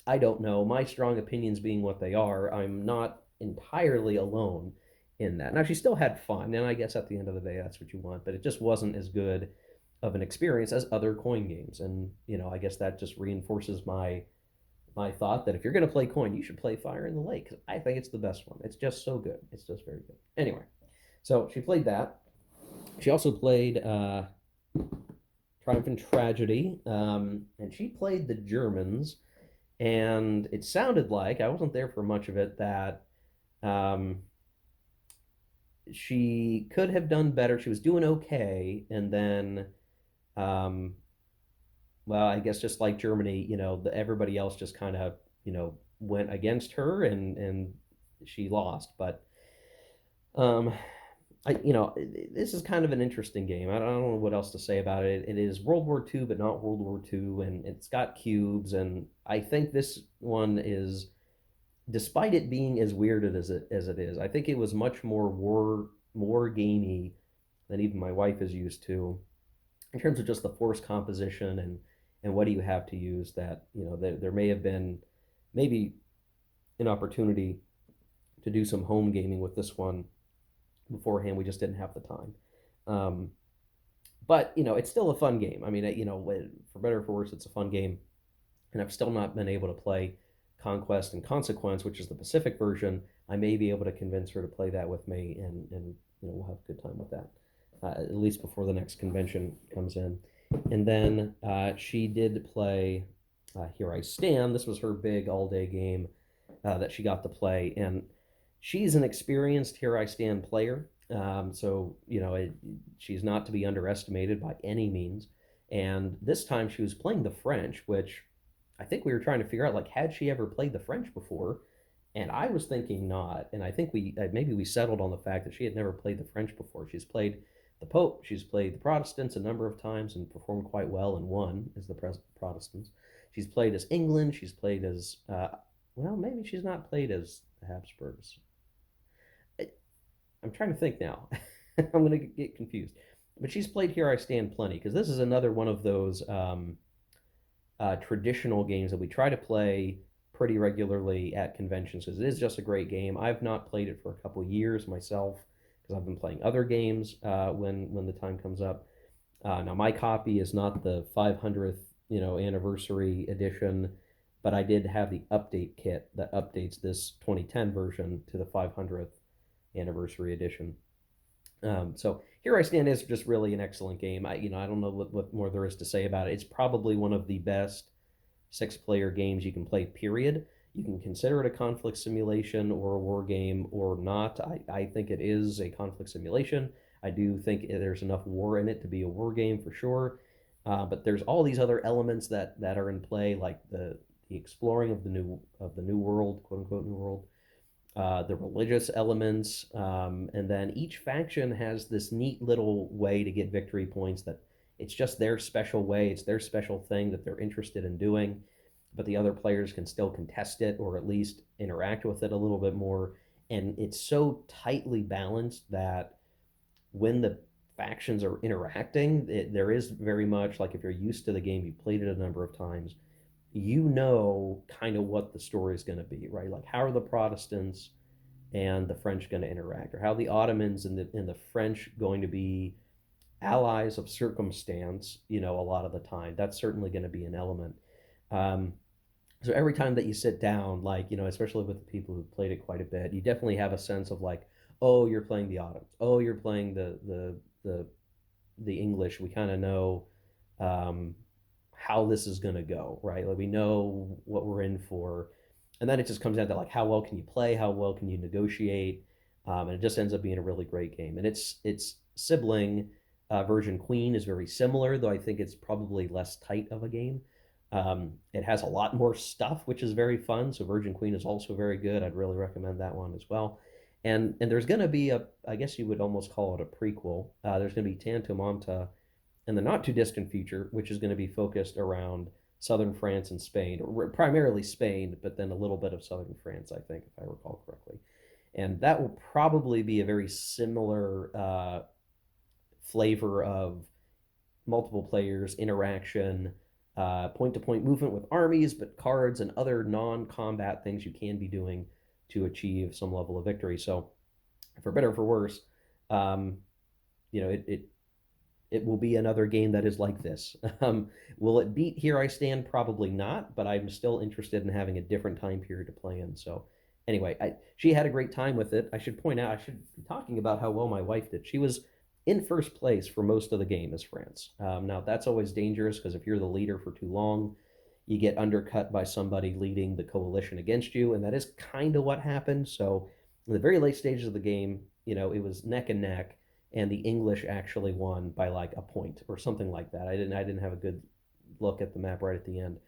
I don't know. My strong opinions being what they are, I'm not entirely alone in that. Now, she still had fun, and I guess at the end of the day, that's what you want, but it just wasn't as good of an experience as other coin games. And, I guess that just reinforces my thought that if you're going to play coin, you should play Fire in the Lake because I think it's the best one. It's just so good. It's just very good. Anyway, so she played that. She also played Triumph and Tragedy, and she played the Germans. And it sounded like, I wasn't there for much of it, that um, she could have done better. She was doing okay, and then, um, well, I guess just like Germany, everybody else just kind of, went against her, and she lost. But um, this is kind of an interesting game. I don't know what else to say about it. It is World War II, but not World War II, and it's got cubes. And I think this one is, despite it being as weird as it is, I think it was much more gamey than even my wife is used to, in terms of just the force composition and what do you have to use. That there may have been maybe an opportunity to do some home gaming with this one beforehand. We just didn't have the time. Um, but it's still a fun game. I mean, for better or for worse, it's a fun game, and I've still not been able to play Conquest and Consequence, which is the Pacific version. I may be able to convince her to play that with me, and we'll have a good time with that, at least before the next convention comes in. And then she did play Here I Stand. This was her big all-day game that she got to play, and she's an experienced Here I Stand player. So she's not to be underestimated by any means. And this time she was playing the French, which I think we were trying to figure out, like, had she ever played the French before? And I was thinking not. And I think maybe we settled on the fact that she had never played the French before. She's played the Pope, she's played the Protestants a number of times and performed quite well and won as the Protestants. She's played as England. She's played as well, maybe she's not played as the Habsburgs. I'm trying to think now. I'm going to get confused. But she's played Here I Stand plenty, because this is another one of those traditional games that we try to play pretty regularly at conventions, because it is just a great game. I've not played it for a couple years myself, because I've been playing other games when the time comes up. Now, my copy is not the 500th anniversary edition, but I did have the update kit that updates this 2010 version to the 500th anniversary edition. So Here I Stand is just really an excellent game. I don't know what more there is to say about it. It's probably one of the best six-player games you can play, period. You can consider it a conflict simulation or a war game or not. I think it is a conflict simulation. I do think there's enough war in it to be a war game for sure. But there's all these other elements that are in play, like the exploring of the new world, quote unquote new world, the religious elements, and then each faction has this neat little way to get victory points that it's just their special way, it's their special thing that they're interested in doing, but the other players can still contest it or at least interact with it a little bit more. And it's so tightly balanced that when the factions are interacting, there is very much like, if you're used to the game, you've played it a number of times, kind of what the story is going to be, right? Like, how are the Protestants and the French going to interact, or how the Ottomans and the French going to be allies of circumstance, a lot of the time. That's certainly going to be an element. So every time that you sit down, like, especially with the people who played it quite a bit, you definitely have a sense of like, oh, you're playing the Ottomans. Oh, you're playing the the English, we kind of know um, how this is going to go, right? Like we know what we're in for, and then it just comes down to like how well can you play, how well can you negotiate, and it just ends up being a really great game. And its sibling, Virgin Queen, is very similar, though I think it's probably less tight of a game. It has a lot more stuff, which is very fun. So Virgin Queen is also very good. I'd really recommend that one as well. And there's going to be a, I guess you would almost call it a prequel. There's going to be Tanto Monta in the not too distant future, which is going to be focused around southern France and Spain, or primarily Spain, but then a little bit of southern France, I think, if I recall correctly. And that will probably be a very similar flavor of multiple players, interaction, point to point movement with armies, but cards and other non combat things you can be doing to achieve some level of victory. So, for better or for worse, um, it will be another game that is like this. Will it beat Here I Stand? Probably not, but I'm still interested in having a different time period to play in. So, anyway, she had a great time with it. I should point out, I should be talking about how well my wife did. She was in first place for most of the game as France. Now, that's always dangerous because if you're the leader for too long, you get undercut by somebody leading the coalition against you, and that is kind of what happened. So, in the very late stages of the game, it was neck and neck, and the English actually won by like a point or something like that. I didn't have a good look at the map right at the end.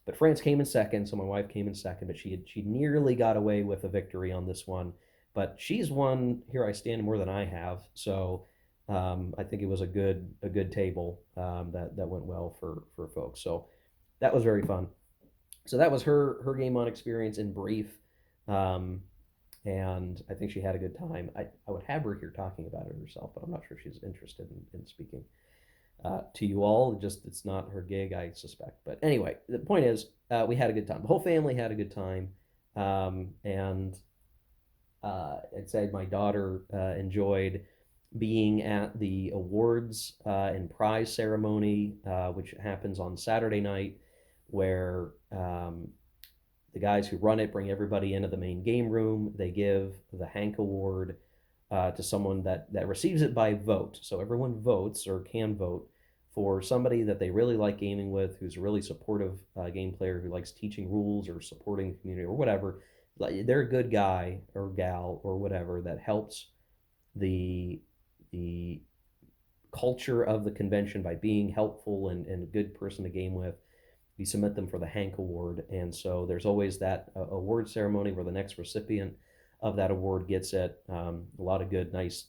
But France came in second, so my wife came in second, but she nearly got away with a victory on this one. But she's won Here I Stand more than I have, so I think it was a good table that went well for folks. So that was very fun. So that was her game on experience in brief. Um, and I think she had a good time. I would have her here talking about it herself, but I'm not sure she's interested in speaking to you all. Just it's not her gig, I suspect. But anyway, the point is, we had a good time. The whole family had a good time, and I'd say my daughter enjoyed being at the awards and prize ceremony, which happens on Saturday night, where the guys who run it bring everybody into the main game room. They give the Hank Award to someone that receives it by vote. So everyone votes or can vote for somebody that they really like gaming with, who's a really supportive game player, who likes teaching rules or supporting the community or whatever. They're a good guy or gal or whatever that helps the culture of the convention by being helpful and a good person to game with. We submit them for the Hank Award, and so there's always that award ceremony where the next recipient of that award gets it. A lot of good, nice,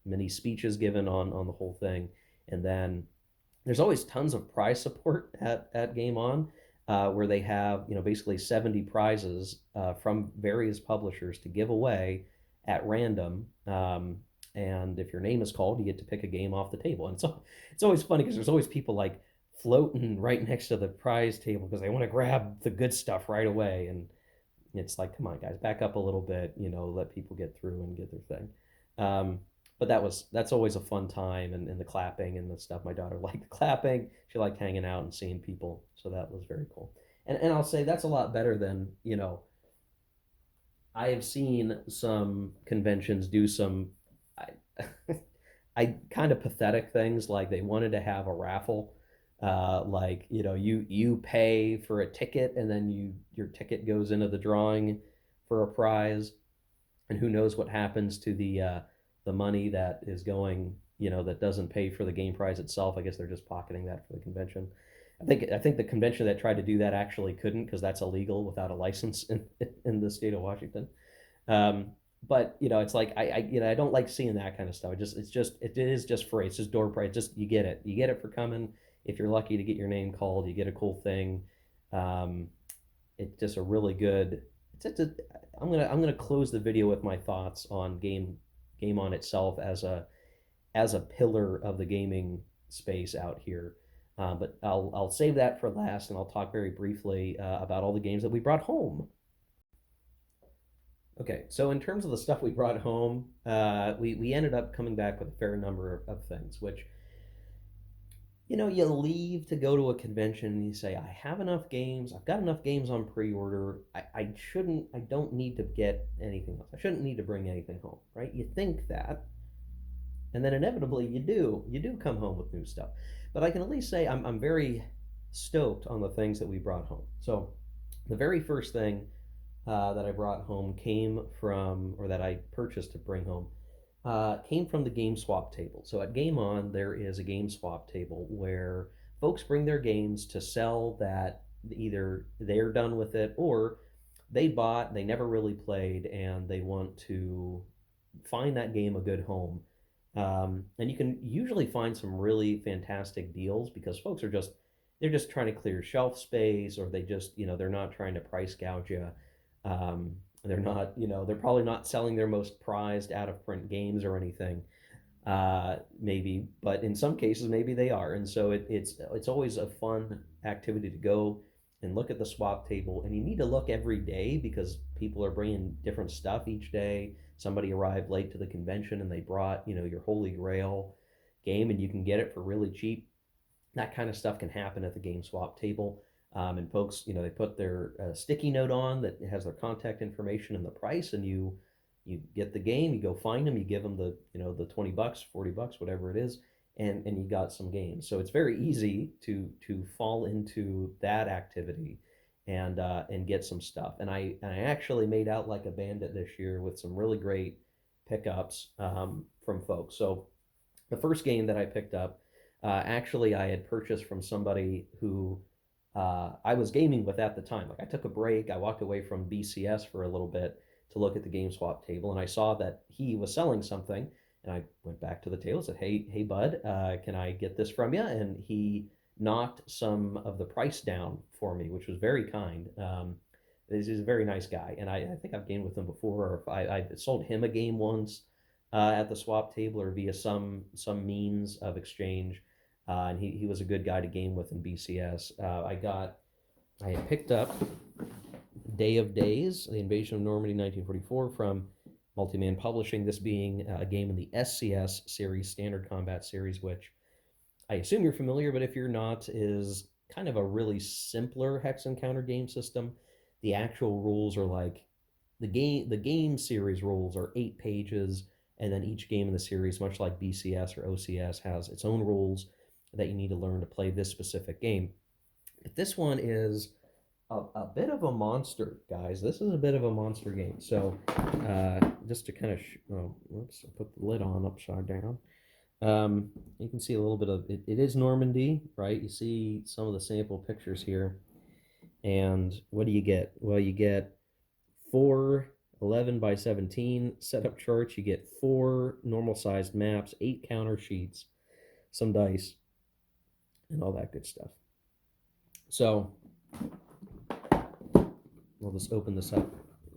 mini speeches given on the whole thing, and then there's always tons of prize support at Game On, where they have basically 70 prizes from various publishers to give away at random. And if your name is called, you get to pick a game off the table. And so it's always funny because there's always people like floating right next to the prize table because they want to grab the good stuff right away. And it's like, come on, guys, back up a little bit, let people get through and get their thing. But that's always a fun time, and the clapping and the stuff. My daughter liked the clapping. She liked hanging out and seeing people. So that was very cool. And I'll say that's a lot better than, I have seen some conventions do some I, I kind of pathetic things, like they wanted to have a raffle, like you pay for a ticket and then your ticket goes into the drawing for a prize, and who knows what happens to the money that is going, that doesn't pay for the game prize itself. I guess they're just pocketing that for the convention. I think the convention that tried to do that actually couldn't, because that's illegal without a license in the state of Washington. Um, but it's like I don't like seeing that kind of stuff. It is just free. It's just door prize. Just you get it for coming. If you're lucky to get your name called, you get a cool thing. Um, it's just a really good. I'm gonna close the video with my thoughts on Game On itself as a pillar of the gaming space out here. But I'll save that for last, and I'll talk very briefly about all the games that we brought home. Okay, so in terms of the stuff we brought home, we ended up coming back with a fair number of things, which you leave to go to a convention and you say, I have enough games, I've got enough games on pre-order, I don't need to get anything else. I shouldn't need to bring anything home, right? You think that, And then inevitably you do come home with new stuff. But I can at least say I'm very stoked on the things that we brought home. So the very first thing that I brought home came from, or that I purchased to bring home, came from the game swap table. So at Game On, there is a game swap table where folks bring their games to sell that either they're done with it or they bought, they never really played, and they want to find that game a good home. And you can usually find some really fantastic deals because folks are just they're just trying to clear shelf space, or they just they're not trying to price gouge you. They're not they're probably not selling their most prized out of print games or anything, maybe, but in some cases maybe they are, and so it's always a fun activity to go and look at the swap table. And you need to look every day because people are bringing different stuff each day. Somebody arrived late to the convention and they brought your holy grail game, and you can get it for really cheap. That kind of stuff can happen at the game swap table. And folks, they put their sticky note on that has their contact information and the price, and you get the game, you go find them, you give them the $20, $40, whatever it is, and you got some games. So it's very easy to fall into that activity and get some stuff. And I actually made out like a bandit this year with some really great pickups from folks. So the first game that I picked up, actually, I had purchased from somebody who I was gaming with at the time. Like I took a break, I walked away from BCS for a little bit to look at the game swap table, and I saw that he was selling something, and I went back to the table and said, "Hey, bud, can I get this from you?" And he knocked some of the price down for me, which was very kind. He's a very nice guy, and I think I've gamed with him before, or if I sold him a game once at the swap table or via some means of exchange. And he was a good guy to game with in BCS. I had picked up Day of Days, The Invasion of Normandy 1944 from Multiman Publishing, this being a game in the SCS series, Standard Combat Series, which I assume you're familiar, but if you're not, is kind of a really simpler hex and counter game system. The actual rules are like the game series rules are 8 pages, and then each game in the series, much like BCS or OCS, has its own rules that you need to learn to play this specific game. But this one is a bit of a monster, guys. This is a bit of a monster game. So just to kind of, whoops, I put the lid on upside down. You can see a little bit of it. It is Normandy, right? You see some of the sample pictures here. And what do you get? Well, you get 4 11 by 17 setup charts. You get 4 normal sized maps, 8 counter sheets, some dice, and all that good stuff. So we'll just open this up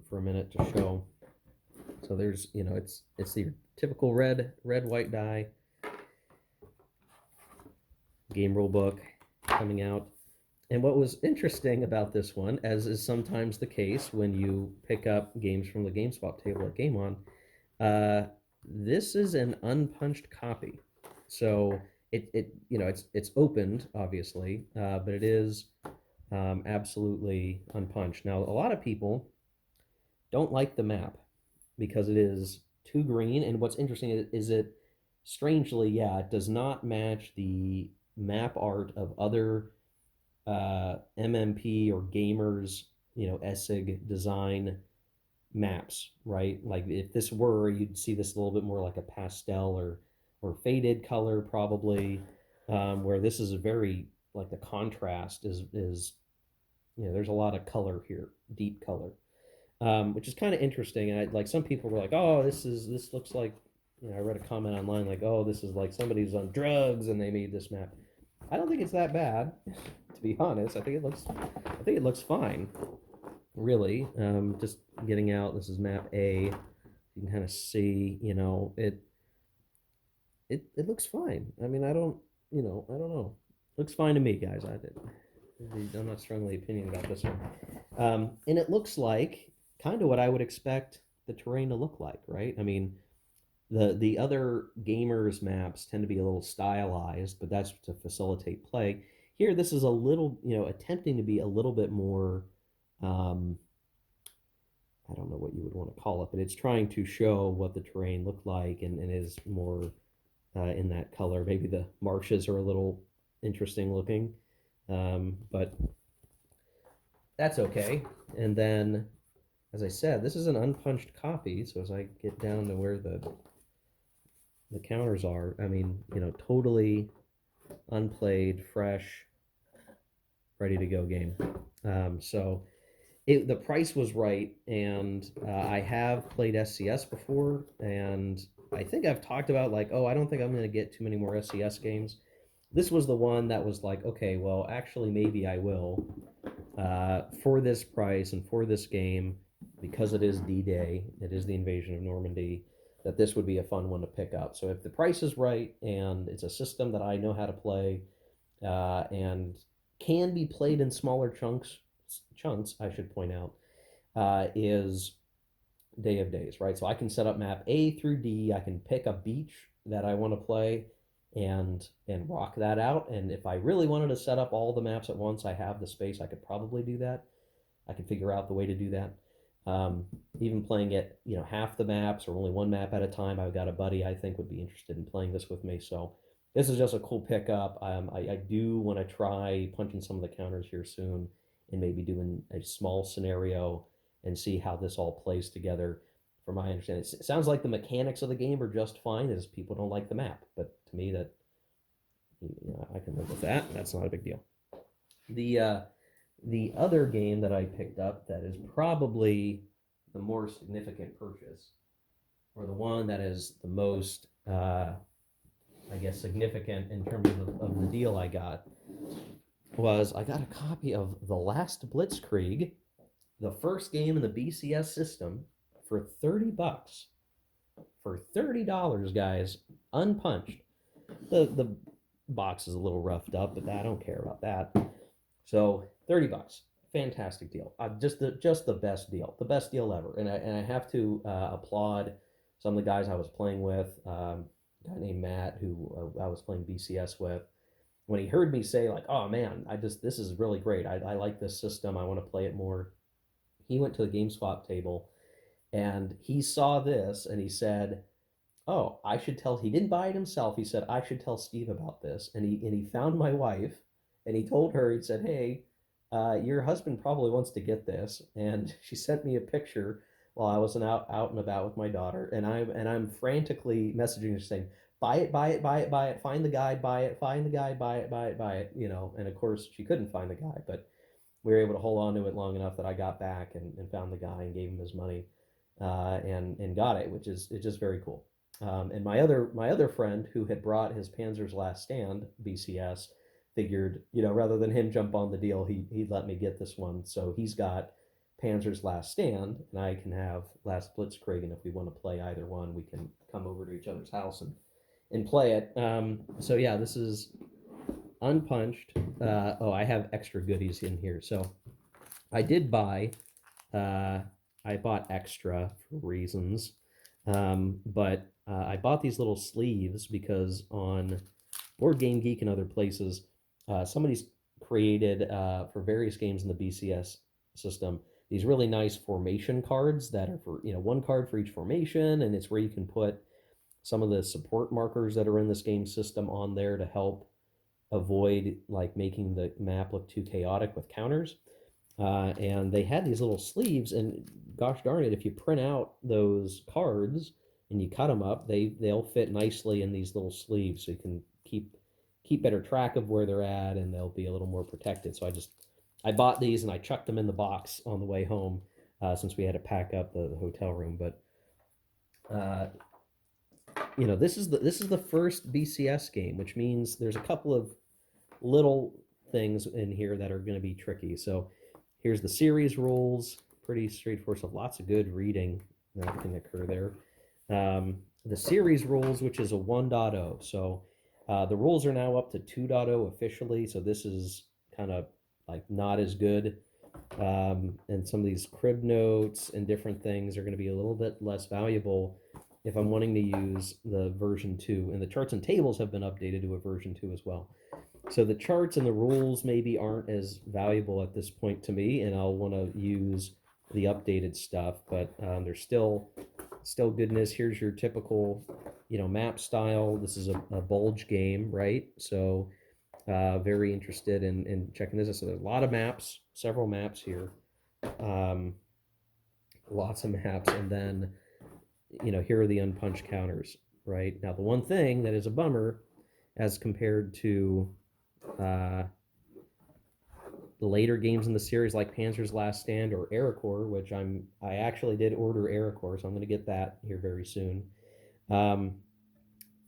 for a minute to show. So there's, it's the typical red, white die. Game rule book coming out. And what was interesting about this one, as is sometimes the case when you pick up games from the GameSwap table at Game On, this is an unpunched copy. So it's opened, obviously, but it is absolutely unpunched. Now, a lot of people don't like the map because it is too green. And what's interesting is it, strangely, it does not match the map art of other MMP or gamers, ESIG design maps, right? Like if this were, you'd see this a little bit more like a pastel or faded color probably, where this is a very, like the contrast is there's a lot of color here, deep color, which is kind of interesting. And like some people were like, oh, this looks like, I read a comment online like, oh, this is like somebody's on drugs and they made this map. I don't think it's that bad, to be honest. I think it looks fine, really. Just getting out. This is map A. You can kind of see, it looks fine. I mean, I don't know. Looks fine to me, guys. I'm not strongly opinion about this one. And it looks like kind of what I would expect the terrain to look like, right? I mean, the other gamers maps tend to be a little stylized, but that's to facilitate play. Here, this is a little, attempting to be a little bit more, I don't know what you would want to call it, but it's trying to show what the terrain looked like and is more in that color. Maybe the marshes are a little interesting looking, but that's okay. And then, as I said, this is an unpunched copy, so as I get down to where the counters are, I mean, totally unplayed, fresh, ready to go game. So the price was right, and I have played SCS before, and I think I've talked about like, oh, I don't think I'm going to get too many more SCS games. This was the one that was like, okay, well, actually, maybe I will for this price and for this game, because it is D-Day, it is the invasion of Normandy, that this would be a fun one to pick up. So if the price is right and it's a system that I know how to play and can be played in smaller chunks, I should point out, is Day of Days, right? So I can set up map A through D. I can pick a beach that I want to play and rock that out. And if I really wanted to set up all the maps at once, I have the space. I could probably do that. I could figure out the way to do that. Even playing it, half the maps or only one map at a time. I've got a buddy I think would be interested in playing this with me. So this is just a cool pickup. I do want to try punching some of the counters here soon and maybe doing a small scenario and see how this all plays together. From my understanding, it sounds like the mechanics of the game are just fine, as people don't like the map. But to me, that I can live with that. That's not a big deal. The other game that I picked up that is probably the more significant purchase, or the one that is the most, I guess, significant in terms of the deal I got, was I got a copy of The Last Blitzkrieg, the first game in the BCS system, for $30. For $30, guys, unpunched. The box is a little roughed up, but I don't care about that. So $30, fantastic deal. Just the best deal, the best deal ever. And I have to applaud some of the guys I was playing with. A guy named Matt, who I was playing BCS with. When he heard me say like, "Oh man, this is really great. I like this system. I want to play it more." He went to the GameSwap table and he saw this and he said, "Oh, I should tell." He didn't buy it himself. He said, "I should tell Steve about this." And he found my wife, and he told her. He said, "Hey, your husband probably wants to get this." And she sent me a picture while I was out and about with my daughter, and I'm frantically messaging her saying, "Buy it, buy it, buy it, buy it. Find the guy, buy it. Find the guy, buy it, buy it, buy it." And of course she couldn't find the guy, but we were able to hold on to it long enough that I got back and found the guy and gave him his money, and got it, which is it's just very cool. And my other friend who had brought his Panzers Last Stand BCS figured, rather than him jump on the deal, he'd let me get this one. So he's got Panzer's Last Stand, and I can have Last Blitzkrieg. And if we want to play either one, we can come over to each other's house and play it. So yeah, this is unpunched. I have extra goodies in here. So I did buy. I bought extra for reasons, but I bought these little sleeves because on Board Game Geek and other places, somebody's created for various games in the BCS system these really nice formation cards that are for one card for each formation, and it's where you can put some of the support markers that are in this game system on there to help avoid like making the map look too chaotic with counters. And they had these little sleeves, and gosh darn it, if you print out those cards and you cut them up, they'll fit nicely in these little sleeves, so you can keep better track of where they're at, and they'll be a little more protected. So I bought these and I chucked them in the box on the way home, since we had to pack up the hotel room. But this is the first BCS game, which means there's a couple of little things in here that are going to be tricky. So here's the series rules, pretty straightforward. So lots of good reading that can occur there. The series rules, which is a 1.0. So the rules are now up to 2.0 officially. So this is kind of like not as good. And some of these crib notes and different things are going to be a little bit less valuable if I'm wanting to use the version 2. And the charts and tables have been updated to a version 2 as well. So the charts and the rules maybe aren't as valuable at this point to me, and I'll want to use the updated stuff, but there's still goodness. Here's your typical, map style. This is a bulge game, right? So very interested in checking this. So there's a lot of maps, several maps here, um, lots of maps, and then here are the unpunched counters, right? Now the one thing that is a bummer, as compared to uh, the later games in the series like Panzer's Last Stand or Aerocore, which I actually did order Aerocore, so I'm going to get that here very soon. Um,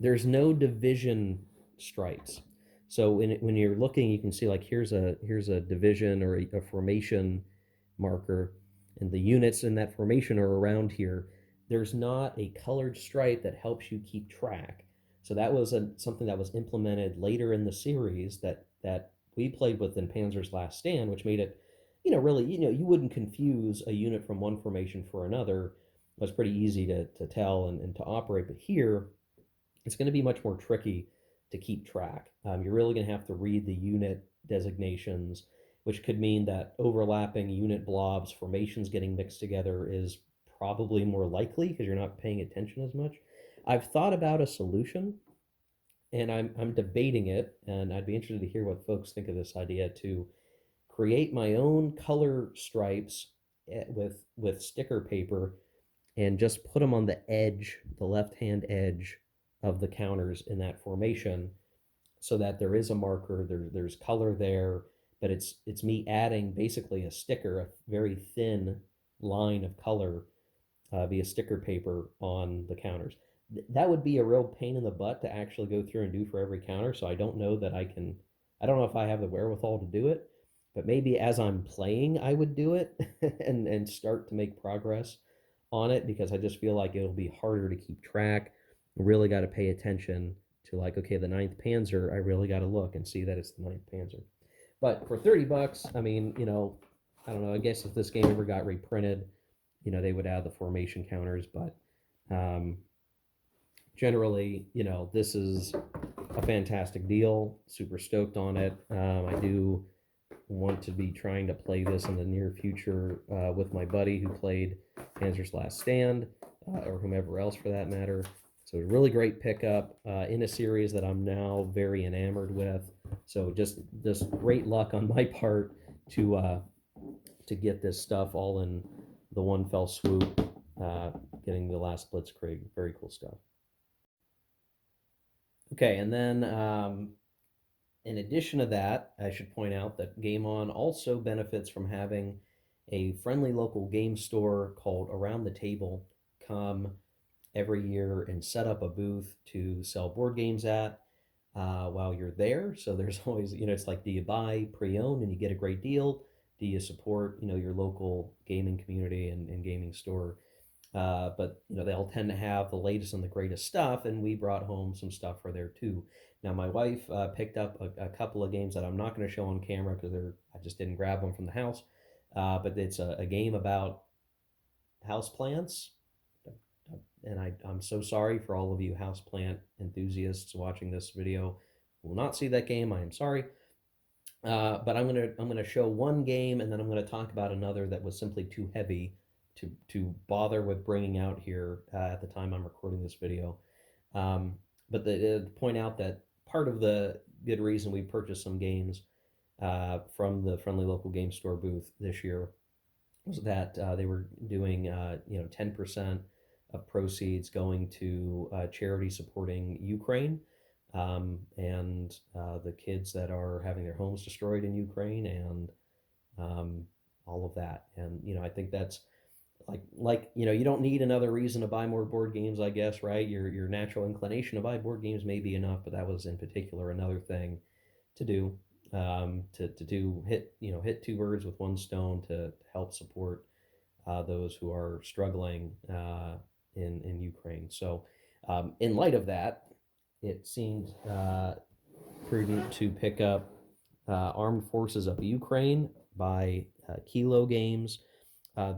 there's no division stripes. So when you're looking, you can see like here's a division or a formation marker, and the units in that formation are around here. There's not a colored stripe that helps you keep track. So that was something that was implemented later in the series that we played with in Panzer's Last Stand, which made it, really, you wouldn't confuse a unit from one formation for another. It was pretty easy to tell and to operate. But here, it's going to be much more tricky to keep track. You're really going to have to read the unit designations, which could mean that overlapping unit blobs, formations getting mixed together is probably more likely because you're not paying attention as much. I've thought about a solution, and I'm debating it, and I'd be interested to hear what folks think of this idea to create my own color stripes with sticker paper and just put them on the edge, the left-hand edge of the counters in that formation, so that there is a marker, there's color there, but it's me adding basically a sticker, a very thin line of color via sticker paper on the counters. That would be a real pain in the butt to actually go through and do for every counter. So I don't know that I don't know if I have the wherewithal to do it, but maybe as I'm playing, I would do it and start to make progress on it, because I just feel like it'll be harder to keep track. Really got to pay attention to, like, okay, the ninth Panzer, I really got to look and see that it's the ninth Panzer. But for $30, I mean, I don't know. I guess if this game ever got reprinted, they would add the formation counters. But generally, this is a fantastic deal. Super stoked on it. I do want to be trying to play this in the near future with my buddy who played Panzer's Last Stand, or whomever else for that matter. So a really great pickup in a series that I'm now very enamored with. So just great luck on my part to get this stuff all in the one fell swoop, getting the last Blitzkrieg. Very cool stuff. Okay, and then in addition to that, I should point out that Game On also benefits from having a friendly local game store called Around the Table come every year and set up a booth to sell board games at while you're there. So there's always, it's like, do you buy pre-owned and you get a great deal? Do you support, your local gaming community and gaming store? But they'll tend to have the latest and the greatest stuff, and we brought home some stuff for there too. Now my wife picked up a couple of games that I'm not going to show on camera because I just didn't grab them from the house. But it's a game about houseplants, and I'm so sorry for all of you houseplant enthusiasts watching this video who will not see that game. I am sorry. But I'm gonna show one game, and then I'm gonna talk about another that was simply too heavy to bother with bringing out here at the time I'm recording this video. But to point out that part of the good reason we purchased some games from the friendly local game store booth this year was that they were doing 10% of proceeds going to charity supporting Ukraine, and the kids that are having their homes destroyed in Ukraine, and all of that. And I think that's like you don't need another reason to buy more board games, I guess, right? Your natural inclination to buy board games may be enough, but that was in particular another thing to do, to hit two birds with one stone to help support those who are struggling in Ukraine. So in light of that, it seemed prudent to pick up Armed Forces of Ukraine by Kilo Games.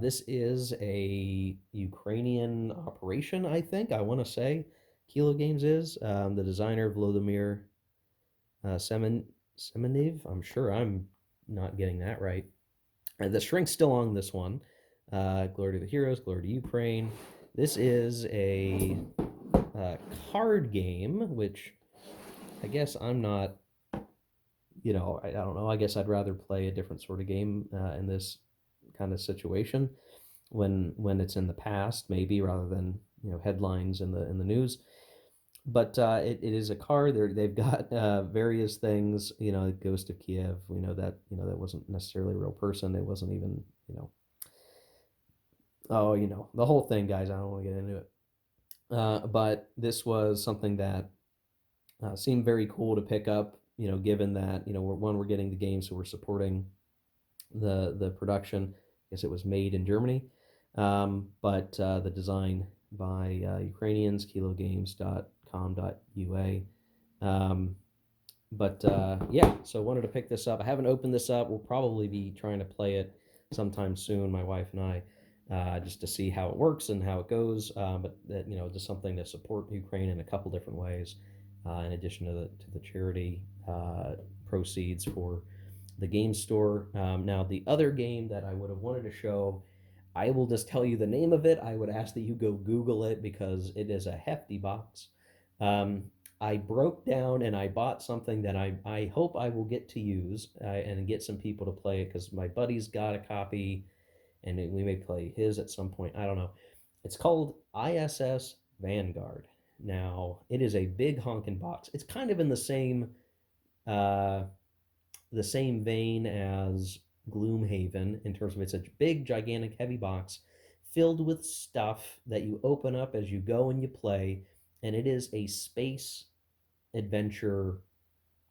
This is a Ukrainian operation, I think. I want to say Kilo Games is. The designer, Vladimir Semenev. I'm sure I'm not getting that right. The shrink's still on this one. Glory to the heroes, glory to Ukraine. This is a card game, which I guess I'm not, I don't know. I guess I'd rather play a different sort of game in this kind of situation when it's in the past, maybe rather than headlines in the news. But it is a car. They've got various things. Ghost of Kiev. We know that that wasn't necessarily a real person. It wasn't even oh the whole thing, guys. I don't want to get into it. But this was something that seemed very cool to pick up. Given that we're getting the game, so we're supporting the production. I guess it was made in Germany, but the design by Ukrainians, kilogames.com.ua. But yeah, so wanted to pick this up. I haven't opened this up. We'll probably be trying to play it sometime soon, my wife and I, just to see how it works and how it goes. But that just something to support Ukraine in a couple different ways, in addition to the charity proceeds for the game store. Now, the other game that I would have wanted to show, I will just tell you the name of it. I would ask that you go Google it because it is a hefty box. Um, I broke down and I bought something that I hope I will get to use and get some people to play it because my buddy's got a copy and we may play his at some point. I don't know. It's called ISS Vanguard. Now, it is a big honking box. It's kind of in uh, the same vein as Gloomhaven in terms of it's a big, gigantic, heavy box filled with stuff that you open up as you go and you play, and it is a space adventure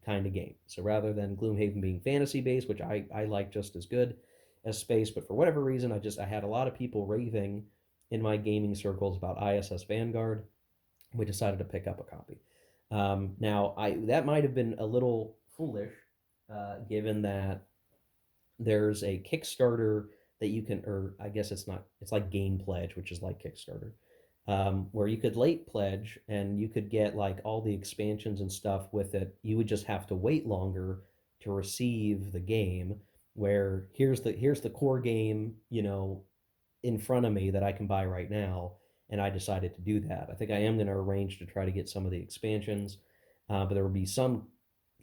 kind of game. So rather than Gloomhaven being fantasy based, which I like just as good as space, but for whatever reason, I had a lot of people raving in my gaming circles about ISS Vanguard. We decided to pick up a copy. Now, that might have been a little foolish, given that there's a Kickstarter that you can, or I guess it's not, it's like Game Pledge, which is like Kickstarter, where you could late pledge and you could get like all the expansions and stuff with it. You would just have to wait longer to receive the game. Where here's the core game, in front of me that I can buy right now, and I decided to do that. I think I am going to arrange to try to get some of the expansions, but there will be some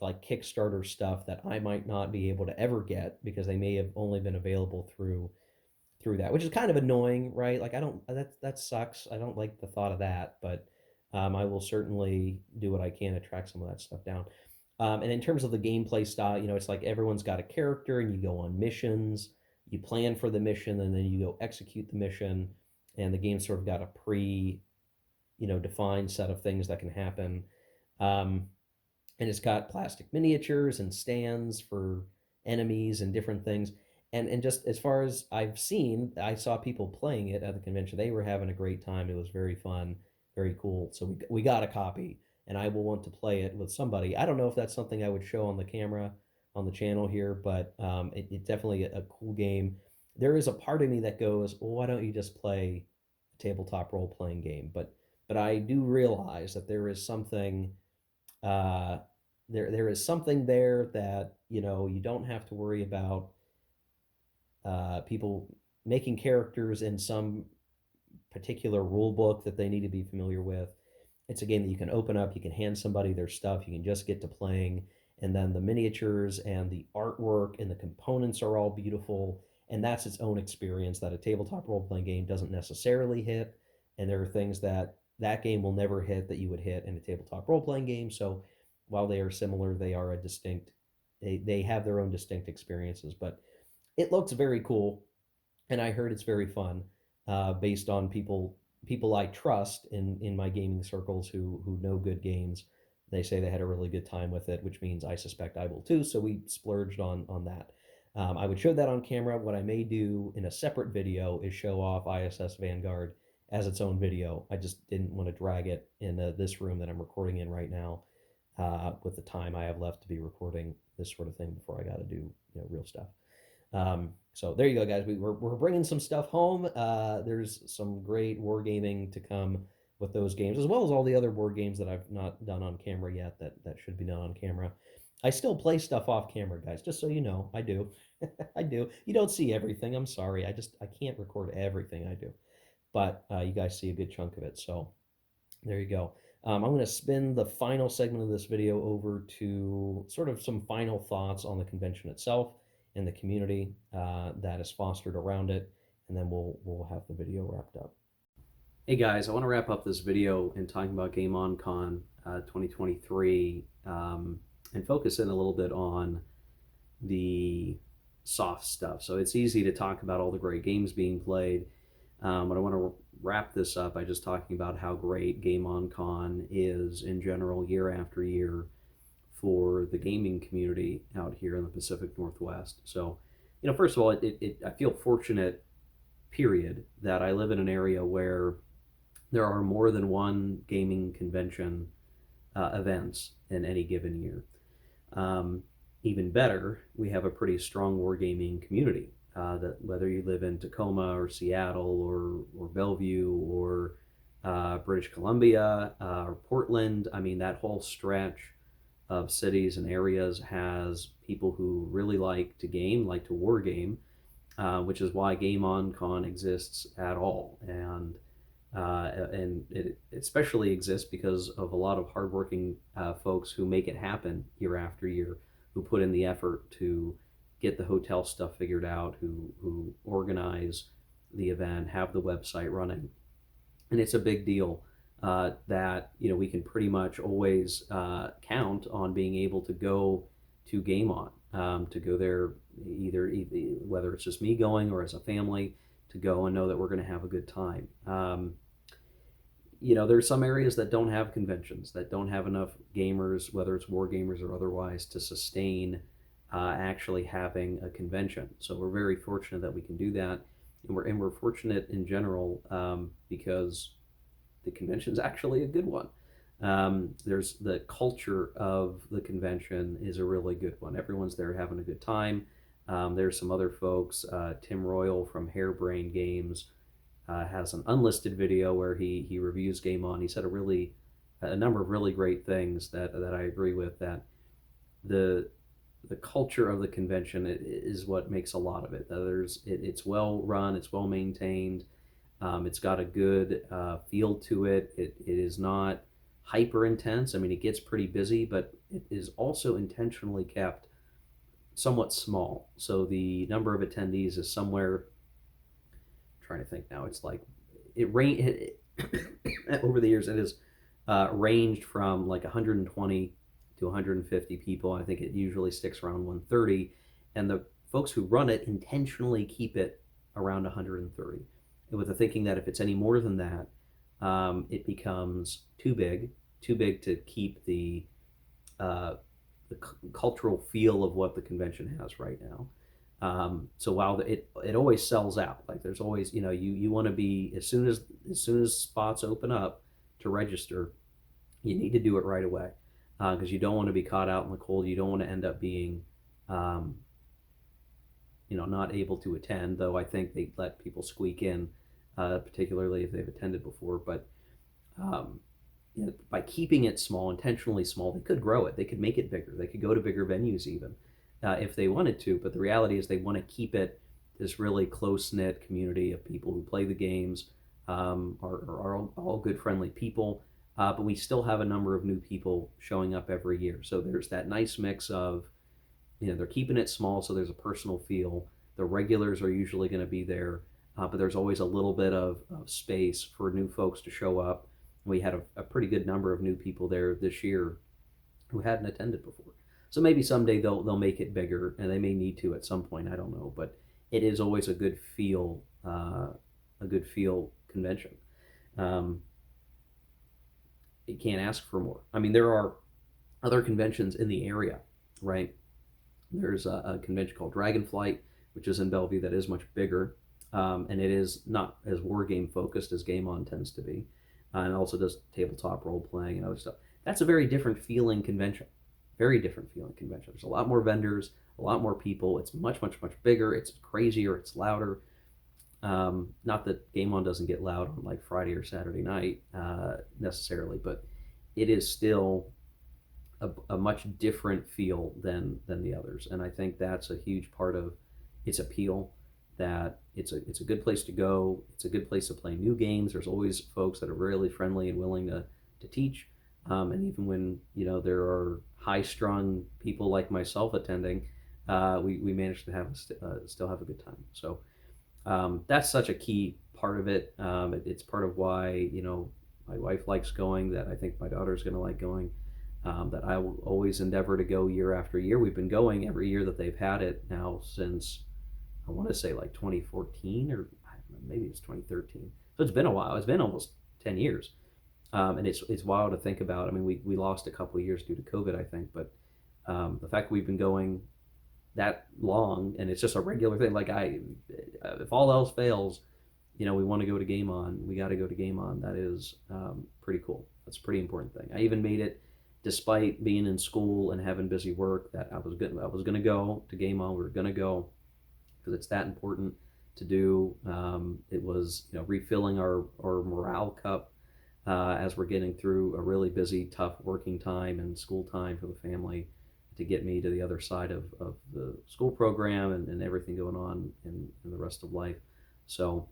like Kickstarter stuff that I might not be able to ever get because they may have only been available through that, which is kind of annoying, right? Like I don't that sucks. I don't like the thought of that, but I will certainly do what I can to track some of that stuff down. And in terms of the gameplay style, it's like everyone's got a character, and you go on missions. You plan for the mission, and then you go execute the mission. And the game sort of got a defined set of things that can happen. Um, and it's got plastic miniatures and stands for enemies and different things. And just as far as I've seen, I saw people playing it at the convention. They were having a great time. It was very fun, very cool. So we got a copy, and I will want to play it with somebody. I don't know if that's something I would show on the camera on the channel here, but it's definitely a cool game. There is a part of me that goes, well, why don't you just play a tabletop role playing game? But I do realize that there is something uh, there is something there that you don't have to worry about people making characters in some particular rule book that they need to be familiar with. It's a game that you can open up, you can hand somebody their stuff, you can just get to playing, and then the miniatures and the artwork and the components are all beautiful, and that's its own experience that a tabletop role playing game doesn't necessarily hit. And there are things that game will never hit that you would hit in a tabletop role playing game. So while they are similar, they are a distinct. They have their own distinct experiences, but it looks very cool, and I heard it's very fun, based on people I trust in my gaming circles who know good games. They say they had a really good time with it, which means I suspect I will too. So we splurged on that. I would show that on camera. What I may do in a separate video is show off ISS Vanguard as its own video. I just didn't want to drag it in this room that I'm recording in right now, with the time I have left to be recording this sort of thing before I got to do real stuff. So there you go, guys. We're bringing some stuff home. There's some great wargaming to come with those games, as well as all the other board games that I've not done on camera yet that should be done on camera. I still play stuff off camera, guys, just so you know. I do. I do. You don't see everything. I'm sorry. I can't record everything I do. But you guys see a good chunk of it. So There you go. I'm going to spin the final segment of this video over to sort of some final thoughts on the convention itself and the community that is fostered around it, and then we'll have the video wrapped up. Hey guys, I want to wrap up this video in talking about Game On Con 2023 and focus in a little bit on the soft stuff. So it's easy to talk about all the great games being played, but I want to wrap this up by just talking about how great Game On Con is in general year after year for the gaming community out here in the Pacific Northwest. So, first of all, I feel fortunate, period, that I live in an area where there are more than one gaming convention events in any given year. Even better, we have a pretty strong wargaming community. That whether you live in Tacoma or Seattle or Bellevue or British Columbia or Portland, I mean, that whole stretch of cities and areas has people who really like to game, like to war game, which is why Game On Con exists at all. And it especially exists because of a lot of hardworking folks who make it happen year after year, who put in the effort to get the hotel stuff figured out, who organize the event, have the website running. And it's a big deal that we can pretty much always count on being able to go to Game On, to go there either whether it's just me going or as a family, to go and know that we're going to have a good time. There's some areas that don't have conventions, that don't have enough gamers, whether it's war gamers or otherwise, to sustain actually having a convention. So we're very fortunate that we can do that, and we're fortunate in general because the convention is actually a good one. There's the culture of the convention is a really good one. Everyone's there having a good time. There's some other folks. Tim Royal from Harebrained Games has an unlisted video where he reviews Game On. He said a number of really great things that I agree with. That the culture of the convention is what makes a lot of it. It's well run, it's well maintained, it's got a good feel to it. It is not hyper intense. I mean, it gets pretty busy, but it is also intentionally kept somewhat small. So the number of attendees is somewhere, I'm trying to think now, it's like over the years it has ranged from like 120 to 150 people. I think it usually sticks around 130, and the folks who run it intentionally keep it around 130, with the thinking that if it's any more than that, it becomes too big to keep the cultural feel of what the convention has right now. So while it always sells out, like there's always, you want to be, as soon as spots open up to register, you need to do it right away, because you don't want to be caught out in the cold. You don't want to end up being not able to attend, though I think they let people squeak in, particularly if they've attended before. But by keeping it small, intentionally small, they could grow it. They could make it bigger. They could go to bigger venues even, if they wanted to. But the reality is they want to keep it this really close-knit community of people who play the games, are all good, friendly people. But we still have a number of new people showing up every year. So there's that nice mix of, they're keeping it small, so there's a personal feel. The regulars are usually going to be there, but there's always a little bit of space for new folks to show up. We had a pretty good number of new people there this year who hadn't attended before. So maybe someday they'll make it bigger, and they may need to at some point. I don't know, but it is always a good feel convention. You can't ask for more. I mean, there are other conventions in the area, right? There's a convention called Dragonflight, which is in Bellevue, that is much bigger, and it is not as war game focused as Game On tends to be, and it also does tabletop role playing and other stuff. That's a very different feeling convention. Very different feeling convention. There's a lot more vendors, a lot more people. It's much, much, much bigger. It's crazier. It's louder. Not that Game On doesn't get loud on like Friday or Saturday night necessarily, but it is still a much different feel than the others. And I think that's a huge part of its appeal, that it's a good place to go. It's a good place to play new games. There's always folks that are really friendly and willing to to teach. And even when there are high-strung people like myself attending, we manage to still have a good time. So that's such a key part of it. It's part of why my wife likes going. That I think my daughter's going to like going. That I will always endeavor to go year after year. We've been going every year that they've had it now since I want to say like 2014 or maybe it's 2013. So it's been a while. It's been almost 10 years. And it's wild to think about. I mean, we lost a couple of years due to COVID, I think, but the fact that we've been going that long and it's just a regular thing. Like if all else fails, we want to go to Game On. We got to go to Game On. That is pretty cool. That's a pretty important thing. I even made it, despite being in school and having busy work, that I was good. I was going to go to Game On. We were going to go because it's that important to do. It was refilling our morale cup as we're getting through a really busy, tough working time and school time for the family, to get me to the other side of the school program and everything going on in the rest of life. So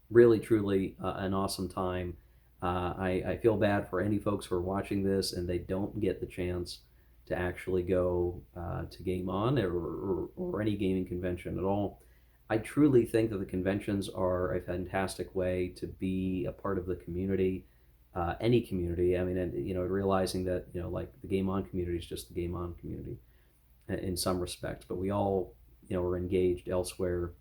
really, truly an awesome time. I feel bad for any folks who are watching this and they don't get the chance to actually go to Game On or any gaming convention at all. I truly think that the conventions are a fantastic way to be a part of the community, any community. I mean, and realizing that like the Game On community is just the Game On community in some respects, but we all are engaged elsewhere.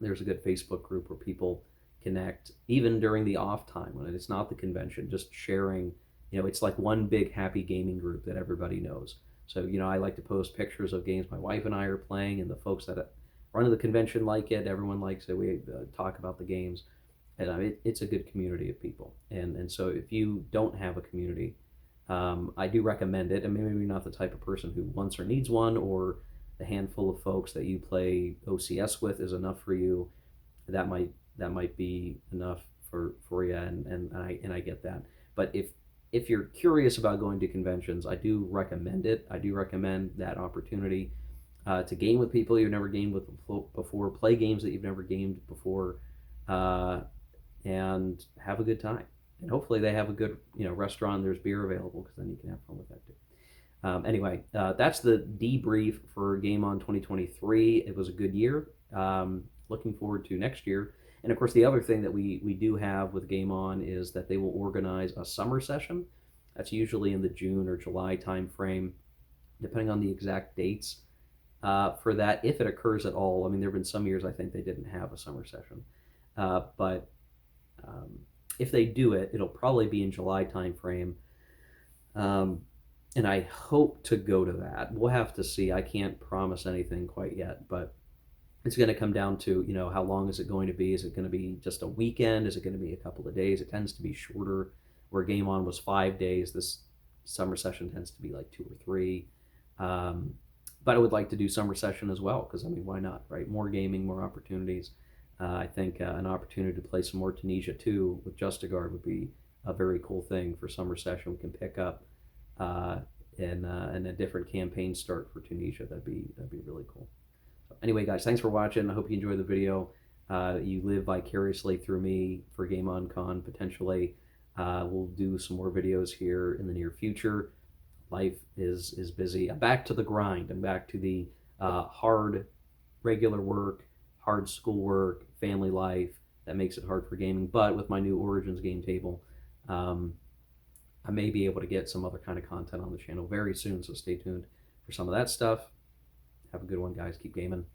There's a good Facebook group where people connect even during the off time when it's not the convention, just sharing. It's like one big happy gaming group that everybody knows. So I like to post pictures of games my wife and I are playing, and the folks that run to the convention like it. Everyone likes it. We talk about the games, and it's a good community of people. And so if you don't have a community, I do recommend it. And maybe you're not the type of person who wants or needs one, or the handful of folks that you play OCS with is enough for you. That might be enough for you, and I get that. But if you're curious about going to conventions, I do recommend it. I do recommend that opportunity to game with people you've never gamed with before, play games that you've never gamed before, and have a good time. And hopefully they have a good restaurant. There's beer available, because then you can have fun with that too. Anyway, that's the debrief for Game On 2023. It was a good year. Looking forward to next year. And of course, the other thing that we do have with Game On is that they will organize a summer session. That's usually in the June or July timeframe, depending on the exact dates for that, if it occurs at all. I mean, there have been some years I think they didn't have a summer session, but if they do it, it'll probably be in July timeframe. And I hope to go to that. We'll have to see. I can't promise anything quite yet, but it's going to come down to, how long is it going to be? Is it going to be just a weekend? Is it going to be a couple of days? It tends to be shorter. Where Game On was 5 days, this summer session tends to be like 2 or 3. But I would like to do summer session as well, because, I mean, why not, right? More gaming, more opportunities. I think an opportunity to play some more Tunisia Too with Justiguard would be a very cool thing for summer session. We can pick up and a different campaign start for Tunisia. That'd be really cool. Anyway, guys, thanks for watching. I hope you enjoyed the video. You live vicariously through me for Game On Con, potentially. We'll do some more videos here in the near future. Life is busy. I'm back to the grind. I'm back to the hard, regular work, hard school work, family life that makes it hard for gaming. But with my new Origins game table, I may be able to get some other kind of content on the channel very soon, so stay tuned for some of that stuff. Have a good one, guys. Keep gaming.